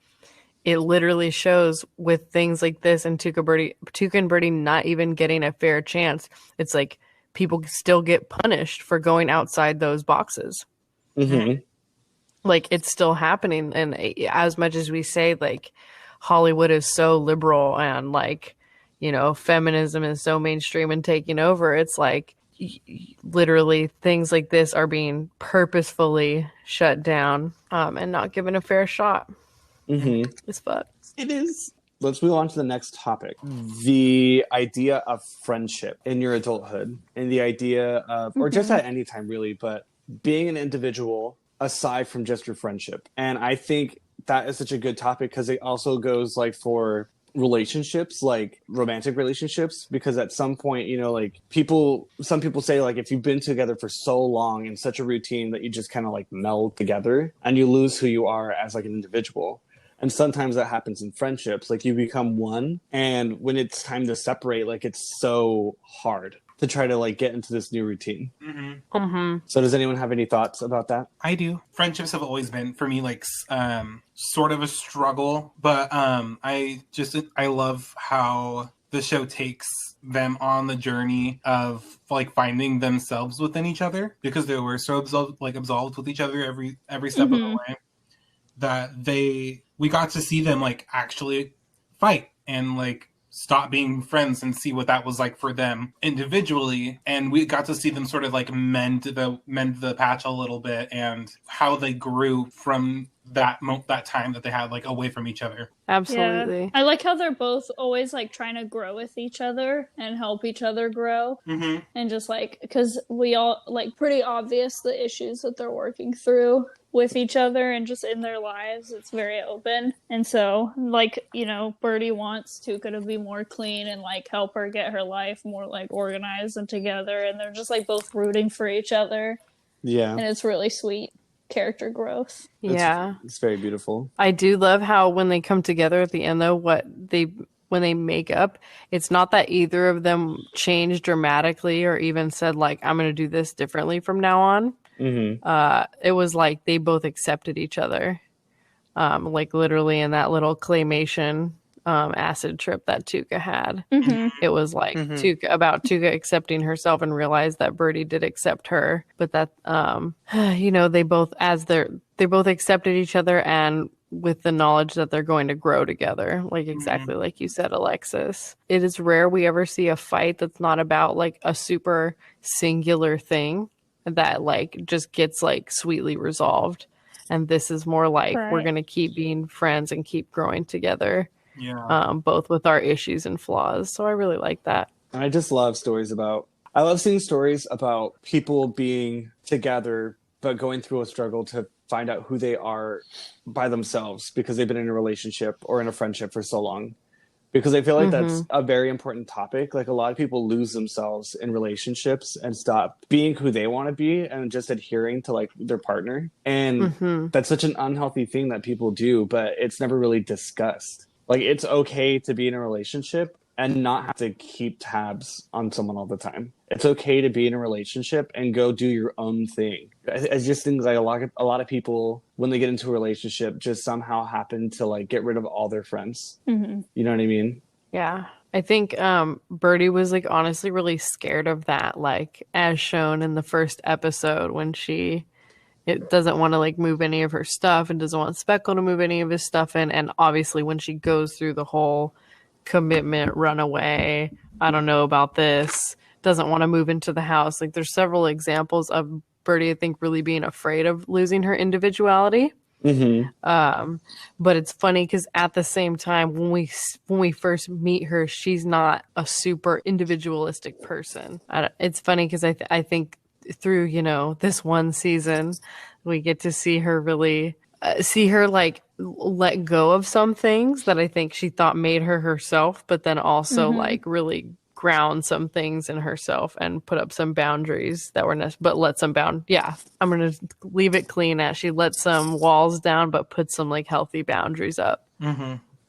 it literally shows with things like this and Tuca and Bertie not even getting a fair chance. It's like people still get punished for going outside those boxes. Mm-hmm. Like it's still happening. And as much as we say like Hollywood is so liberal and like, you know, feminism is so mainstream and taking over, it's like literally things like this are being purposefully shut down and not given a fair shot. Mm-hmm. It's fucked. It is. Let's move on to the next topic. The idea of friendship in your adulthood and the idea of, or just at any time really, but being an individual aside from just your friendship. And I think that is such a good topic because it also goes like for relationships, like romantic relationships, because at some point, you know, like some people say like if you've been together for so long in such a routine that you just kind of like meld together and you lose who you are as like an individual. And sometimes that happens in friendships, like you become one, and when it's time to separate, like it's so hard to try to like get into this new routine. Mm-hmm. Mm-hmm. So does anyone have any thoughts about that? I do. Friendships have always been for me like sort of a struggle, but I love how the show takes them on the journey of like finding themselves within each other because they were so absolved with each other every step of the way that we got to see them like actually fight and like stop being friends and see what that was like for them individually, and we got to see them sort of like mend the patch a little bit and how they grew from that time that they had like away from each other. Absolutely. Yeah. I like how they're both always like trying to grow with each other and help each other grow. Mm-hmm. And just like, because we all like pretty obvious the issues that they're working through with each other and just in their lives. It's very open. And so like, you know, Bertie wants Tuca to be more clean and like help her get her life more like organized and together. And they're just like both rooting for each other. Yeah. And it's really sweet character growth. Yeah. It's very beautiful. I do love how when they come together at the end though, when they make up, it's not that either of them changed dramatically or even said like, I'm going to do this differently from now on. Mm-hmm. It was like they both accepted each other. Like literally in that little claymation acid trip that Tuca had. Mm-hmm. It was like Tuca accepting herself and realized that Bertie did accept her. But that you know, they both accepted each other and with the knowledge that they're going to grow together, like exactly like you said, Alexis. It is rare we ever see a fight that's not about like a super singular thing that like just gets like sweetly resolved. And this is more like we're going to keep being friends and keep growing together. Yeah. Both with our issues and flaws. So I really like that. And I just love I love seeing stories about people being together but going through a struggle to find out who they are by themselves because they've been in a relationship or in a friendship for so long. Because I feel like that's a very important topic. Like a lot of people lose themselves in relationships and stop being who they want to be and just adhering to like their partner. And that's such an unhealthy thing that people do, but it's never really discussed. Like it's okay to be in a relationship and not have to keep tabs on someone all the time. It's okay to be in a relationship and go do your own thing. I just think like a lot of people, when they get into a relationship, just somehow happen to like get rid of all their friends. Mm-hmm. You know what I mean? Yeah. I think Birdie was like honestly really scared of that, like as shown in the first episode when it doesn't want to like move any of her stuff and doesn't want Speckle to move any of his stuff in. And obviously when she goes through the whole commitment, runaway, I don't know about this, doesn't want to move into the house. Like there's several examples of Birdie, I think, really being afraid of losing her individuality. Mm-hmm. But it's funny because at the same time, when we first meet her, she's not a super individualistic person. It's funny because I think through, you know, this one season, we get to see her really like let go of some things that I think she thought made her herself, but then also like really ground some things in herself and put up some boundaries that were but let some I'm gonna leave it clean as she let some walls down but put some like healthy boundaries up.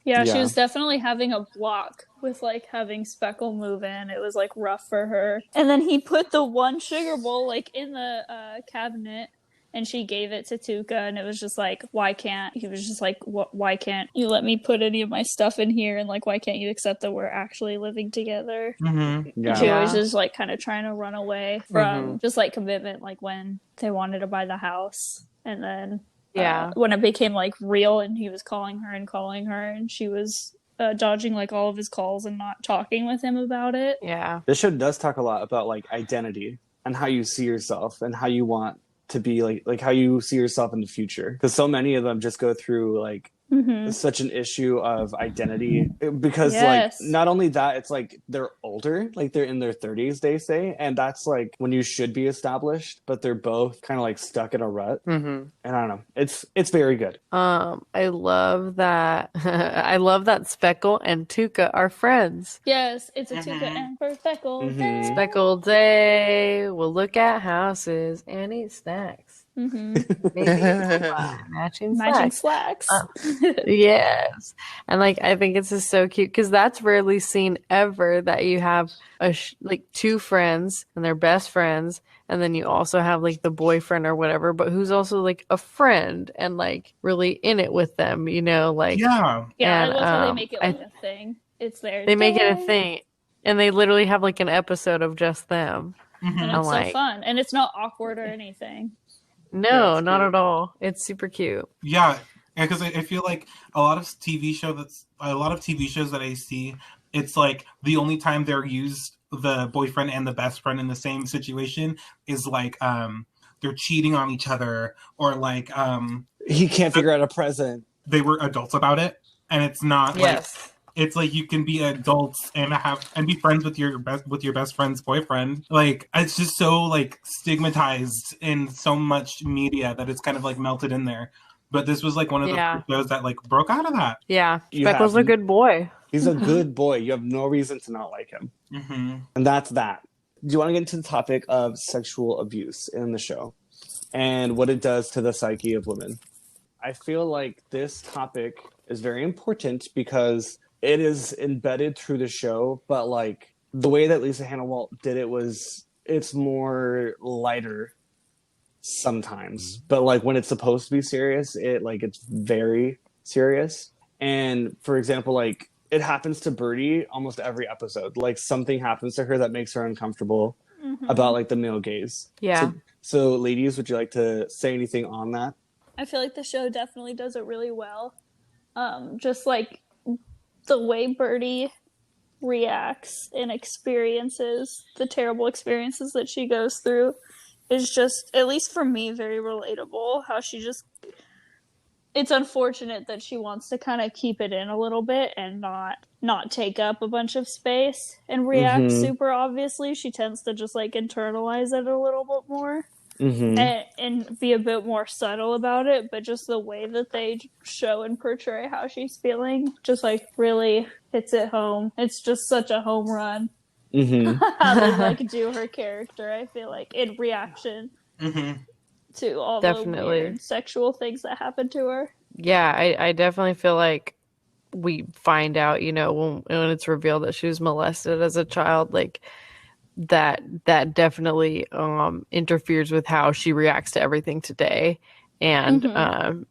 Yeah, she was definitely having a block with like having Speckle move in. It was like rough for her. And then he put the one sugar bowl like in the cabinet, and she gave it to Tuca, and it was just like, why can't you let me put any of my stuff in here, and like why can't you accept that we're actually living together? She always just like kind of trying to run away from just like commitment, like when they wanted to buy the house, and then when it became like real and he was calling her and she was dodging like all of his calls and not talking with him about it. This show does talk a lot about like identity and how you see yourself and how you want to be, like how you see yourself in the future, because so many of them just go through like such an issue of identity, because like not only that, it's like they're older, like they're in their 30s, they say, and that's like when you should be established, but they're both kind of like stuck in a rut. And I don't know, it's very good. I love that I love that Speckle and Tuca are friends. Yes, it's a Tuca and Speckle day. Speckle day. We'll look at houses and eat snacks. Maybe matching slacks. Yes. And like I think it's just so cute because that's rarely seen ever, that you have like two friends and they're best friends, and then you also have like the boyfriend or whatever, but who's also like a friend and like really in it with them, you know, like I love how they make it like a thing. It's there. They make it a thing, and they literally have like an episode of just them. And it's so fun, and it's not awkward or anything. No, not at all. It's super cute. Yeah, because I feel like a lot of TV shows that I see, it's like the only time they're used, the boyfriend and the best friend in the same situation, is like they're cheating on each other, or like he can't figure out a present. They were adults about it, and it's not like it's like you can be adults and be friends with your best friend's boyfriend. Like it's just so like stigmatized in so much media that it's kind of like melted in there. But this was like one of the shows that like broke out of that. Yeah, Speckle's a good boy. He's a good boy. You have no reason to not like him. And that's that. Do you want to get into the topic of sexual abuse in the show and what it does to the psyche of women? I feel like this topic is very important because it is embedded through the show, but like the way that Lisa Hannah Walt did it it's more lighter sometimes, but like when it's supposed to be serious, it's very serious. And for example, like it happens to Birdie almost every episode. Like something happens to her that makes her uncomfortable about like the male gaze. So ladies, would you like to say anything on that? I feel like the show definitely does it really well. Just like the way Birdie reacts and experiences the terrible experiences that she goes through is just, at least for me, very relatable. How she just, it's unfortunate that she wants to kind of keep it in a little bit and not take up a bunch of space and react super obviously. She tends to just like internalize it a little bit more. And be a bit more subtle about it, but just the way that they show and portray how she's feeling just like really hits it home. It's just such a home run. How they like do her character, I feel like, in reaction to all the weird sexual things that happen to her. Yeah, I definitely feel like we find out, you know, when it's revealed that she was molested as a child, like that definitely interferes with how she reacts to everything today, and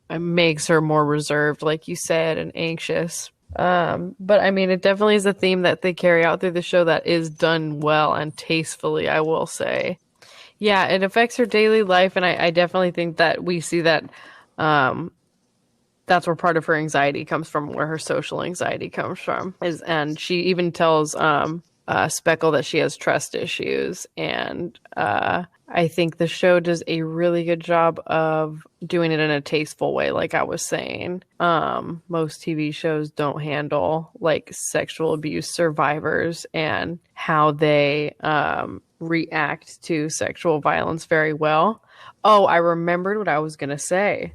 it makes her more reserved, like you said, and anxious. But I mean, it definitely is a theme that they carry out through the show that is done well and tastefully, I will say. Yeah, it affects her daily life, and I definitely think that we see that that's where part of her anxiety comes from, where her social anxiety comes from. And she even tells Speckle that she has trust issues, and I think the show does a really good job of doing it in a tasteful way, like I was saying. Most TV shows don't handle like sexual abuse survivors and how they react to sexual violence very well. Oh, I remembered what I was gonna say.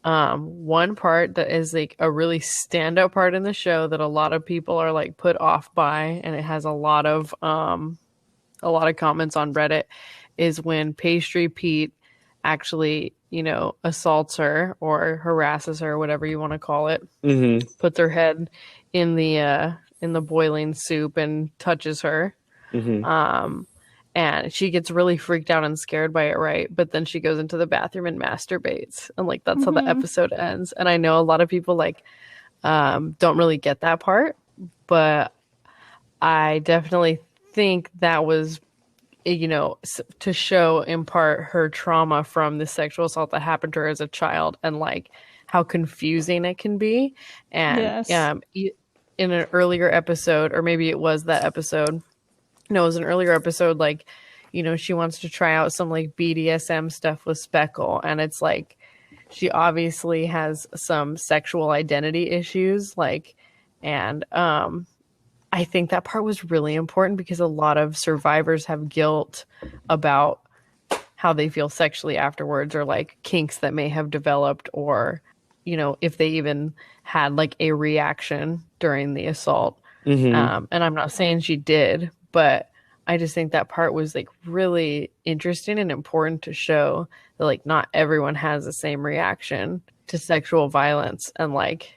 One part that is like a really standout part in the show that a lot of people are like put off by, and it has a lot of comments on Reddit, is when Pastry Pete actually, you know, assaults her or harasses her, whatever you want to call it. Puts her head in the boiling soup and touches her. And she gets really freaked out and scared by it, right? But then she goes into the bathroom and masturbates. And like that's how the episode ends. And I know a lot of people like don't really get that part, but I definitely think that was, you know, to show in part her trauma from the sexual assault that happened to her as a child, and like how confusing it can be. And in an earlier episode, or maybe it was that episode, no, it was an earlier episode, like, you know, she wants to try out some like BDSM stuff with Speckle, and it's like she obviously has some sexual identity issues, like, and I think that part was really important because a lot of survivors have guilt about how they feel sexually afterwards, or like kinks that may have developed, or, you know, if they even had like a reaction during the assault. And I'm not saying she did, but I just think that part was like really interesting and important to show that like not everyone has the same reaction to sexual violence. And like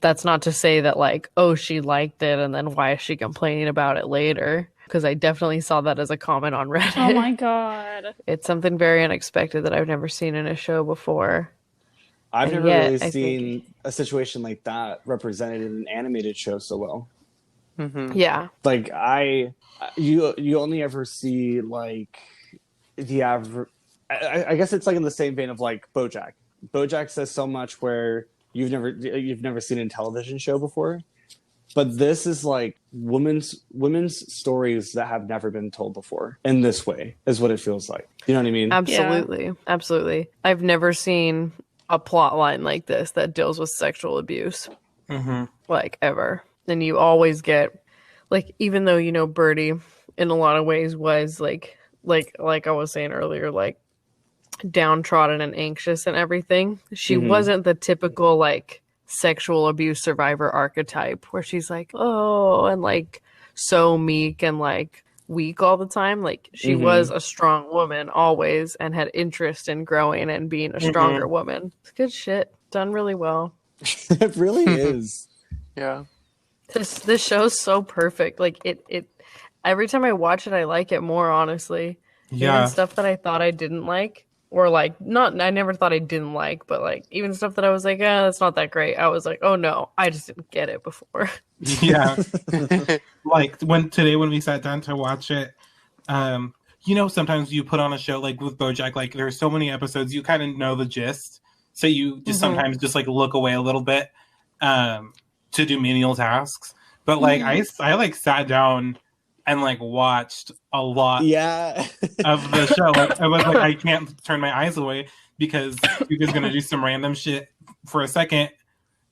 that's not to say that like, oh, she liked it and then why is she complaining about it later? Because I definitely saw that as a comment on Reddit. Oh my god. It's something very unexpected that I've never seen in a show before. I've never really seen a situation like that represented in an animated show so well. Yeah. Like you only ever see like the average. I guess it's like in the same vein of like BoJack. BoJack says so much where you've never seen a television show before, but this is like women's stories that have never been told before in this way is what it feels like. You know what I mean? Absolutely. I've never seen a plot line like this that deals with sexual abuse, like ever. And you always get, like, even though, you know, Bertie in a lot of ways was like I was saying earlier, like downtrodden and anxious and everything, she wasn't the typical like sexual abuse survivor archetype where she's like, oh, and like so meek and like weak all the time. Like she was a strong woman always and had interest in growing and being a stronger woman. It's good shit. Done really well. It really is. Yeah. This show's so perfect. Like it every time I watch it, I like it more, honestly. Yeah. Even stuff that I thought I didn't like, or like I never thought I didn't like, but like even stuff that I was like, that's not that great. I was like, oh no, I just didn't get it before. Yeah. Like when we sat down to watch it, you know, sometimes you put on a show like with BoJack, like there's so many episodes, you kind of know the gist. So you just sometimes just like look away a little bit to do menial tasks. But like I like sat down and like watched a lot of the show. Like, I was like, I can't turn my eyes away because Tuca's gonna do some random shit for a second,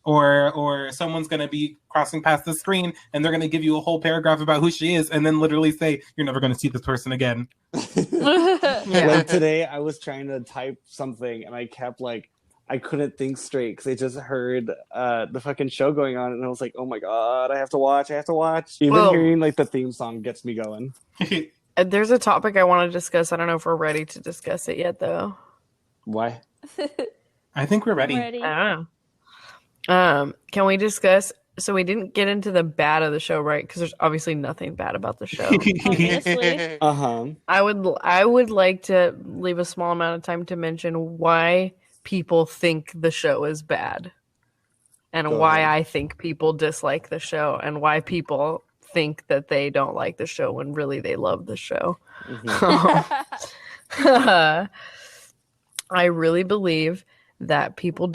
or someone's gonna be crossing past the screen and they're gonna give you a whole paragraph about who she is and then literally say you're never gonna see this person again. Like today I was trying to type something and I kept like, I couldn't think straight because I just heard the fucking show going on and I was like, oh my god, I have to watch. Even hearing like the theme song gets me going. There's a topic I want to discuss. I don't know if we're ready to discuss it yet, though. Why? I think we're ready. I don't know. Can we discuss? So we didn't get into the bad of the show, right? Because there's obviously nothing bad about the show. Obviously. I would like to leave a small amount of time to mention why people think the show is bad, and Go why ahead. I think people dislike the show, and why people think that they don't like the show when really they love the show. I really believe that people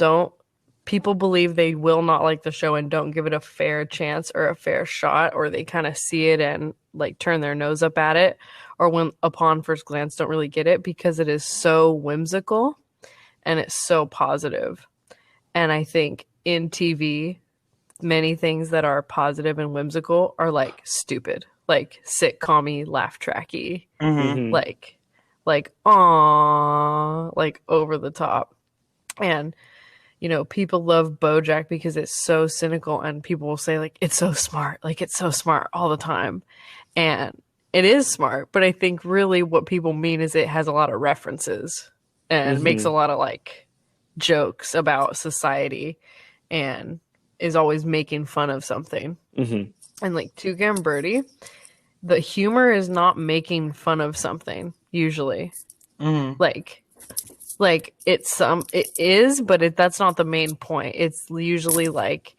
believe they will not like the show and don't give it a fair chance or a fair shot, or they kind of see it and like turn their nose up at it, or when upon first glance don't really get it because it is so whimsical and it's so positive. And I think in TV, many things that are positive and whimsical are like stupid, like sitcom-y, laugh tracky, like aww, like over the top. And you know, people love BoJack because it's so cynical, and people will say like it's so smart all the time, and it is smart. But I think really what people mean is it has a lot of references and makes a lot of like jokes about society, and is always making fun of something. And like Tuca and Bertie, the humor is not making fun of something usually. Like it is, but that's not the main point. It's usually like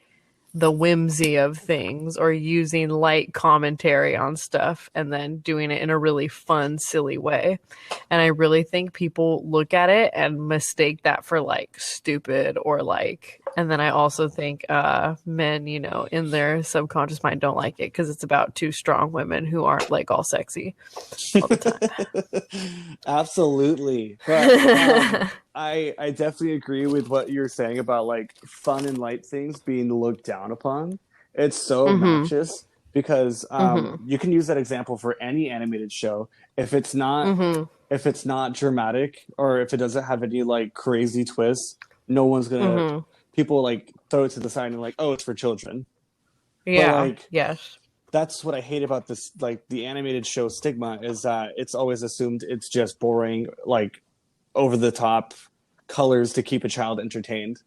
the whimsy of things, or using light commentary on stuff and then doing it in a really fun, silly way. And I really think people look at it and mistake that for like stupid, or like, and then I also think men, you know, in their subconscious mind don't like it because it's about two strong women who aren't like all sexy all the time. Absolutely. But, I definitely agree with what you're saying about like fun and light things being looked down upon. It's so obnoxious because you can use that example for any animated show. If it's not dramatic, or if it doesn't have any like crazy twists, no one's gonna people like throw it to the side and like, oh, it's for children. Yeah. But, like, yes. That's what I hate about this, like the animated show stigma, is that it's always assumed it's just boring, like over the top colors to keep a child entertained.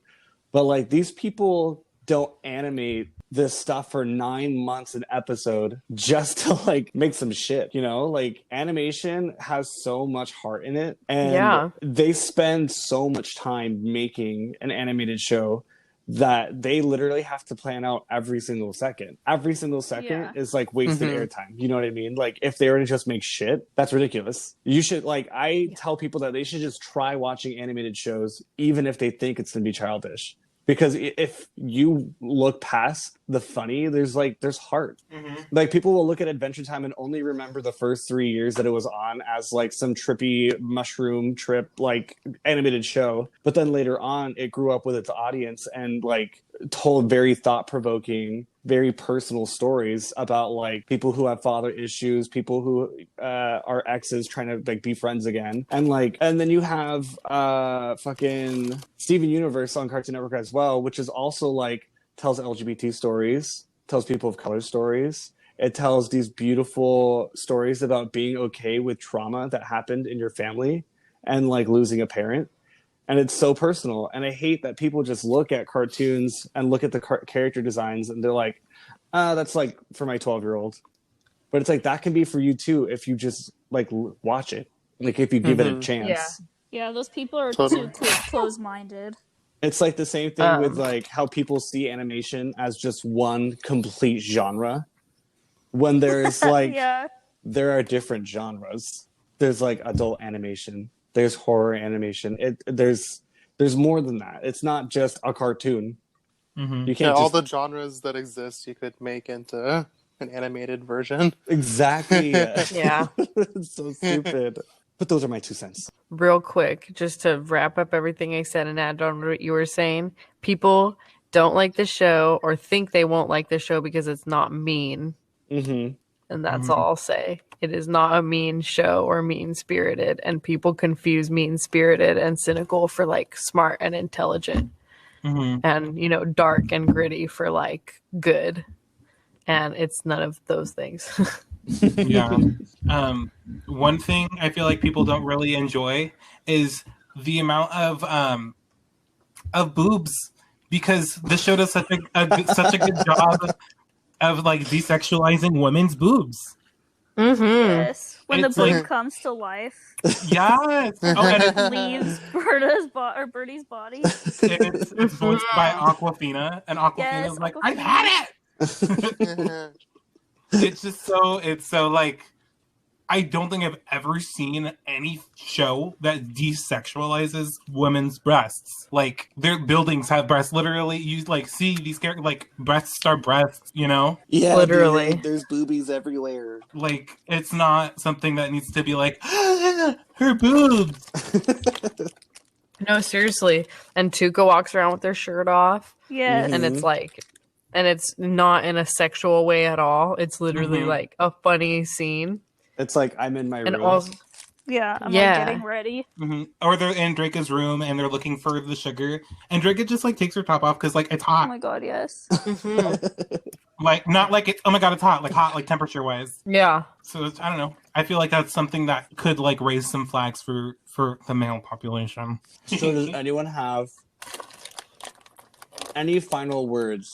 But like these people don't animate this stuff for 9 months an episode just to like make some shit, you know? Like animation has so much heart in it, and they spend so much time making an animated show that they literally have to plan out every single second. Every single second is like wasted airtime. You know what I mean? Like if they were to just make shit, that's ridiculous. You should like, I tell people that they should just try watching animated shows, even if they think it's gonna be childish. Because if you look past the funny, there's heart. Like people will look at Adventure Time and only remember the first 3 years that it was on as like some trippy mushroom trip like animated show. But then later on, it grew up with its audience and like told very thought-provoking, very personal stories about like people who have father issues, people who are exes trying to like be friends again, and then you have fucking Steven Universe on Cartoon Network as well, which is also like tells LGBT stories, tells people of color stories. It tells these beautiful stories about being okay with trauma that happened in your family and like losing a parent. And it's so personal. And I hate that people just look at cartoons and look at the character designs and they're like, that's like for my 12-year-old. But it's like, that can be for you too if you just like watch it. Like if you give it a chance. Yeah, those people are too close-minded. It's like the same thing with like how people see animation as just one complete genre. When there's like, there are different genres. There's like adult animation. There's horror animation. There's more than that. It's not just a cartoon. You can't all the genres that exist you could make into an animated version. Exactly. Yeah. It's so stupid. But those are my 2 cents. Real quick, just to wrap up everything I said and add on what you were saying, people don't like the show or think they won't like the show because it's not mean. And that's all I'll say. It is not a mean show or mean-spirited, and people confuse mean-spirited and cynical for like smart and intelligent, and you know, dark and gritty for like good, and it's none of those things. One thing I feel like people don't really enjoy is the amount of boobs because the show does such such a good job of like desexualizing women's boobs. Mm-hmm. Yes, when It's the boob like- comes to life, Yes. Oh, and it leaves Bertie's body. it's voiced by Aquafina, and Aquafina's Yes, like, Aquafina. I've had it. It's so like, I don't think I've ever seen any show that desexualizes women's breasts. Like, their buildings have breasts. Literally, you like see these characters, like, breasts are breasts, you know? Yeah, Literally. dude, there's boobies everywhere. Like, it's not something that needs to be like, her boobs. No, seriously. And Tuca walks around with her shirt off, Yes. and it's like, and it's not in a sexual way at all. It's literally Mhm. like a funny scene. It's like I'm in my And room. also, Yeah, I'm Yeah. like getting ready. Hmm. Or they're in Draca's room and they're looking for the sugar, and Draca just like takes her top off because like it's Oh hot. my god, yes. mhm. Like, not like it's, oh my god, it's hot, like temperature wise. Yeah. So it's, I don't know. I feel like that's something that could like raise some flags for the male population. So does anyone have any final words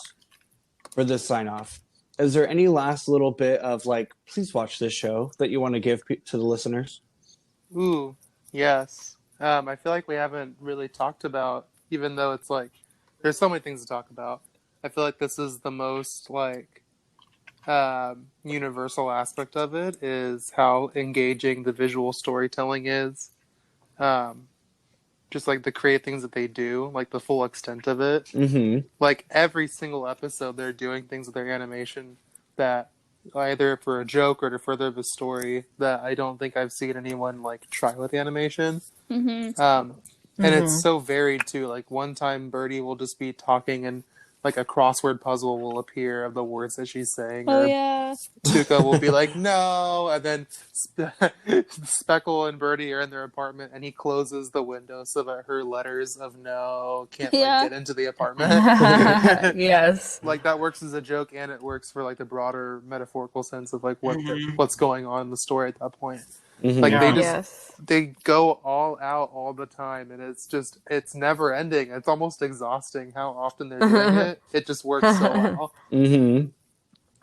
for this sign off? Is there any last little bit of like, please watch this show that you want to give to the listeners? Ooh, yes. I feel like we haven't really talked about, even though it's like, there's so many things to talk about. I feel like this is the most like universal aspect of it, is how engaging the visual storytelling is. Just like the creative things that they do, like the full extent of it. Mm-hmm. Like every single episode, they're doing things with their animation that either for a joke or to further the story that I don't think I've seen anyone like try with animation. Mm-hmm. And it's so varied too. Like one time Birdie will just be talking and like a crossword puzzle will appear of the words that she's saying. Oh or yeah. Tuca will be like, no, and then Speckle and Bertie are in their apartment and he closes the window so that her letters of no can't Yeah. like get into the apartment. Yes. Like that works as a joke and it works for like the broader metaphorical sense of like Mhm. what's going on in the story at that point. Mm-hmm. Like Yeah. they just Yes. they go all out all the time and it's never ending. It's almost exhausting how often they're doing it. It just works so well. Mm-hmm.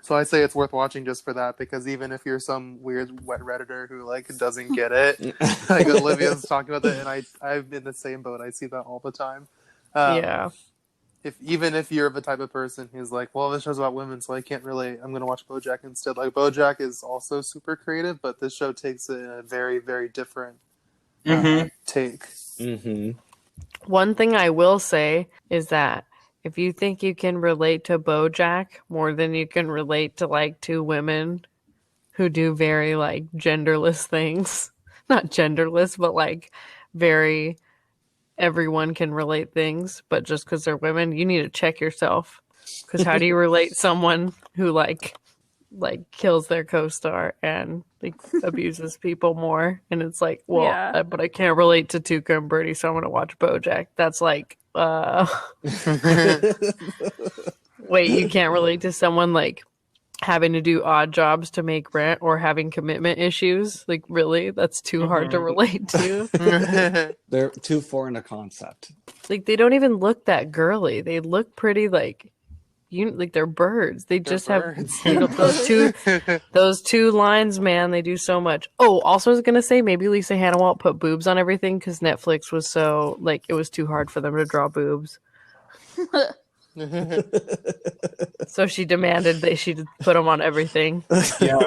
So I say it's worth watching just for that, because even if you're some weird wet redditor who like doesn't get it, like Olivia's talking about that, and I'm in the same boat. I see that all the time. Yeah. Even if you're the type of person who's like, well, this show's about women, so I can't really. I'm gonna watch BoJack instead. Like BoJack is also super creative, but this show takes it in a very, very different take. Mm-hmm. One thing I will say is that if you think you can relate to BoJack more than you can relate to like two women who do very like genderless things, not genderless, but like very everyone can relate things, but just because they're women, you need to check yourself. Because how do you relate someone who like kills their co-star and like abuses people more? And it's like, well, Yeah. but I can't relate to Tuca and Bertie, so I'm gonna watch BoJack. That's like, wait, you can't relate to someone like having to do odd jobs to make rent or having commitment issues? Like, really? That's too hard to relate to. They're too foreign a concept. Like, they don't even look that girly. They look pretty like like they're birds. They just birds. have, you know, those two lines, man. They do so much. Oh, also, I was gonna say maybe Lisa Hannawalt put boobs on everything because Netflix was so like it was too hard for them to draw boobs. So she demanded that she put them on everything. Yeah.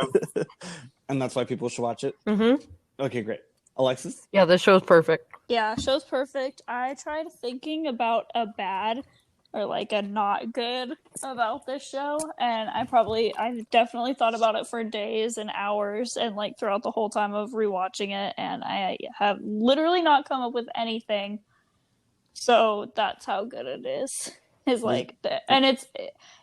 And that's why people should watch it. Mm-hmm. Okay, great. Alexis? Yeah, this show's perfect. Yeah, show's perfect. I tried thinking about a bad or like a not good about this show, and I definitely thought about it for days and hours and like throughout the whole time of rewatching it, and I have literally not come up with anything. So that's how good it is. Is like, and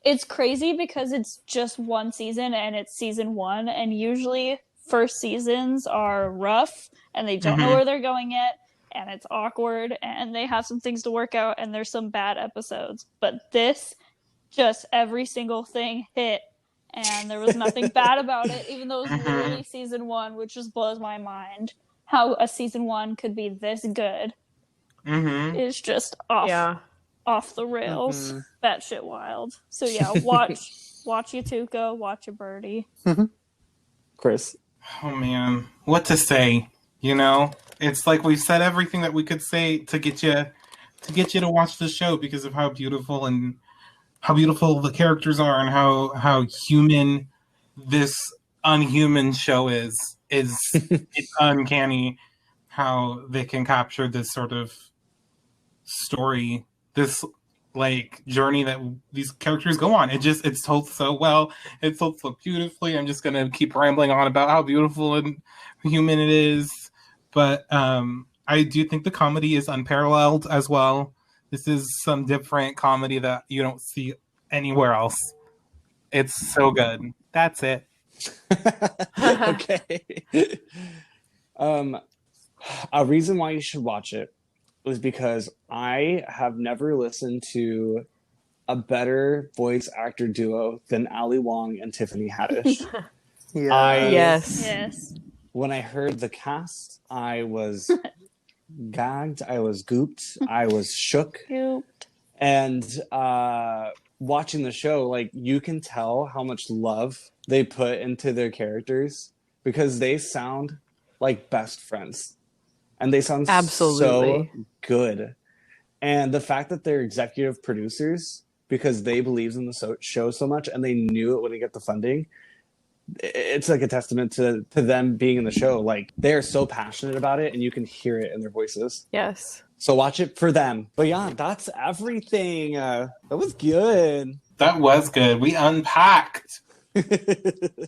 it's crazy because it's just one season and it's season 1, and usually first seasons are rough and they don't know where they're going yet, and it's awkward and they have some things to work out and there's some bad episodes. But this, just every single thing hit and there was nothing bad about it, even though it was literally season 1, which just blows my mind how a season 1 could be this good. It's just off. Yeah. off the rails, batshit wild. So yeah, watch your Tuca, watch your Birdie. Chris. Oh man, what to say? You know, it's like we've said everything that we could say to get you to watch the show because of how beautiful the characters are and how human this unhuman show is. It's uncanny how they can capture this sort of story, this like journey that these characters go on. It's told so well. It's told so beautifully. I'm just gonna keep rambling on about how beautiful and human it is. But I do think the comedy is unparalleled as well. This is some different comedy that you don't see anywhere else. It's so good. That's it. Okay. A reason why you should watch it was because I have never listened to a better voice actor duo than Ali Wong and Tiffany Haddish. Yes. When I heard the cast, I was gagged, I was gooped, I was shook. Gooped. And watching the show, like, you can tell how much love they put into their characters because they sound like best friends. And they sound so good. And the fact that they're executive producers because they believed in the show so much and they knew it wouldn't get the funding, it's like a testament to them being in the show. Like, they're so passionate about it and you can hear it in their voices. Yes. So watch it for them. But yeah, that's everything. That was good. That was good. We unpacked.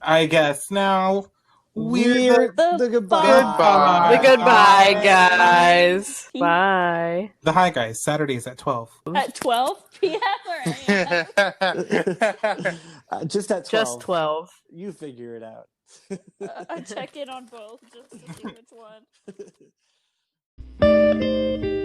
I guess now we're the goodbye. The goodbye, guys. Bye. The Hi Guys, Saturdays at 12. At 12 p.m. or Just at 12. Just 12. You figure it out. I check in on both just to see which one.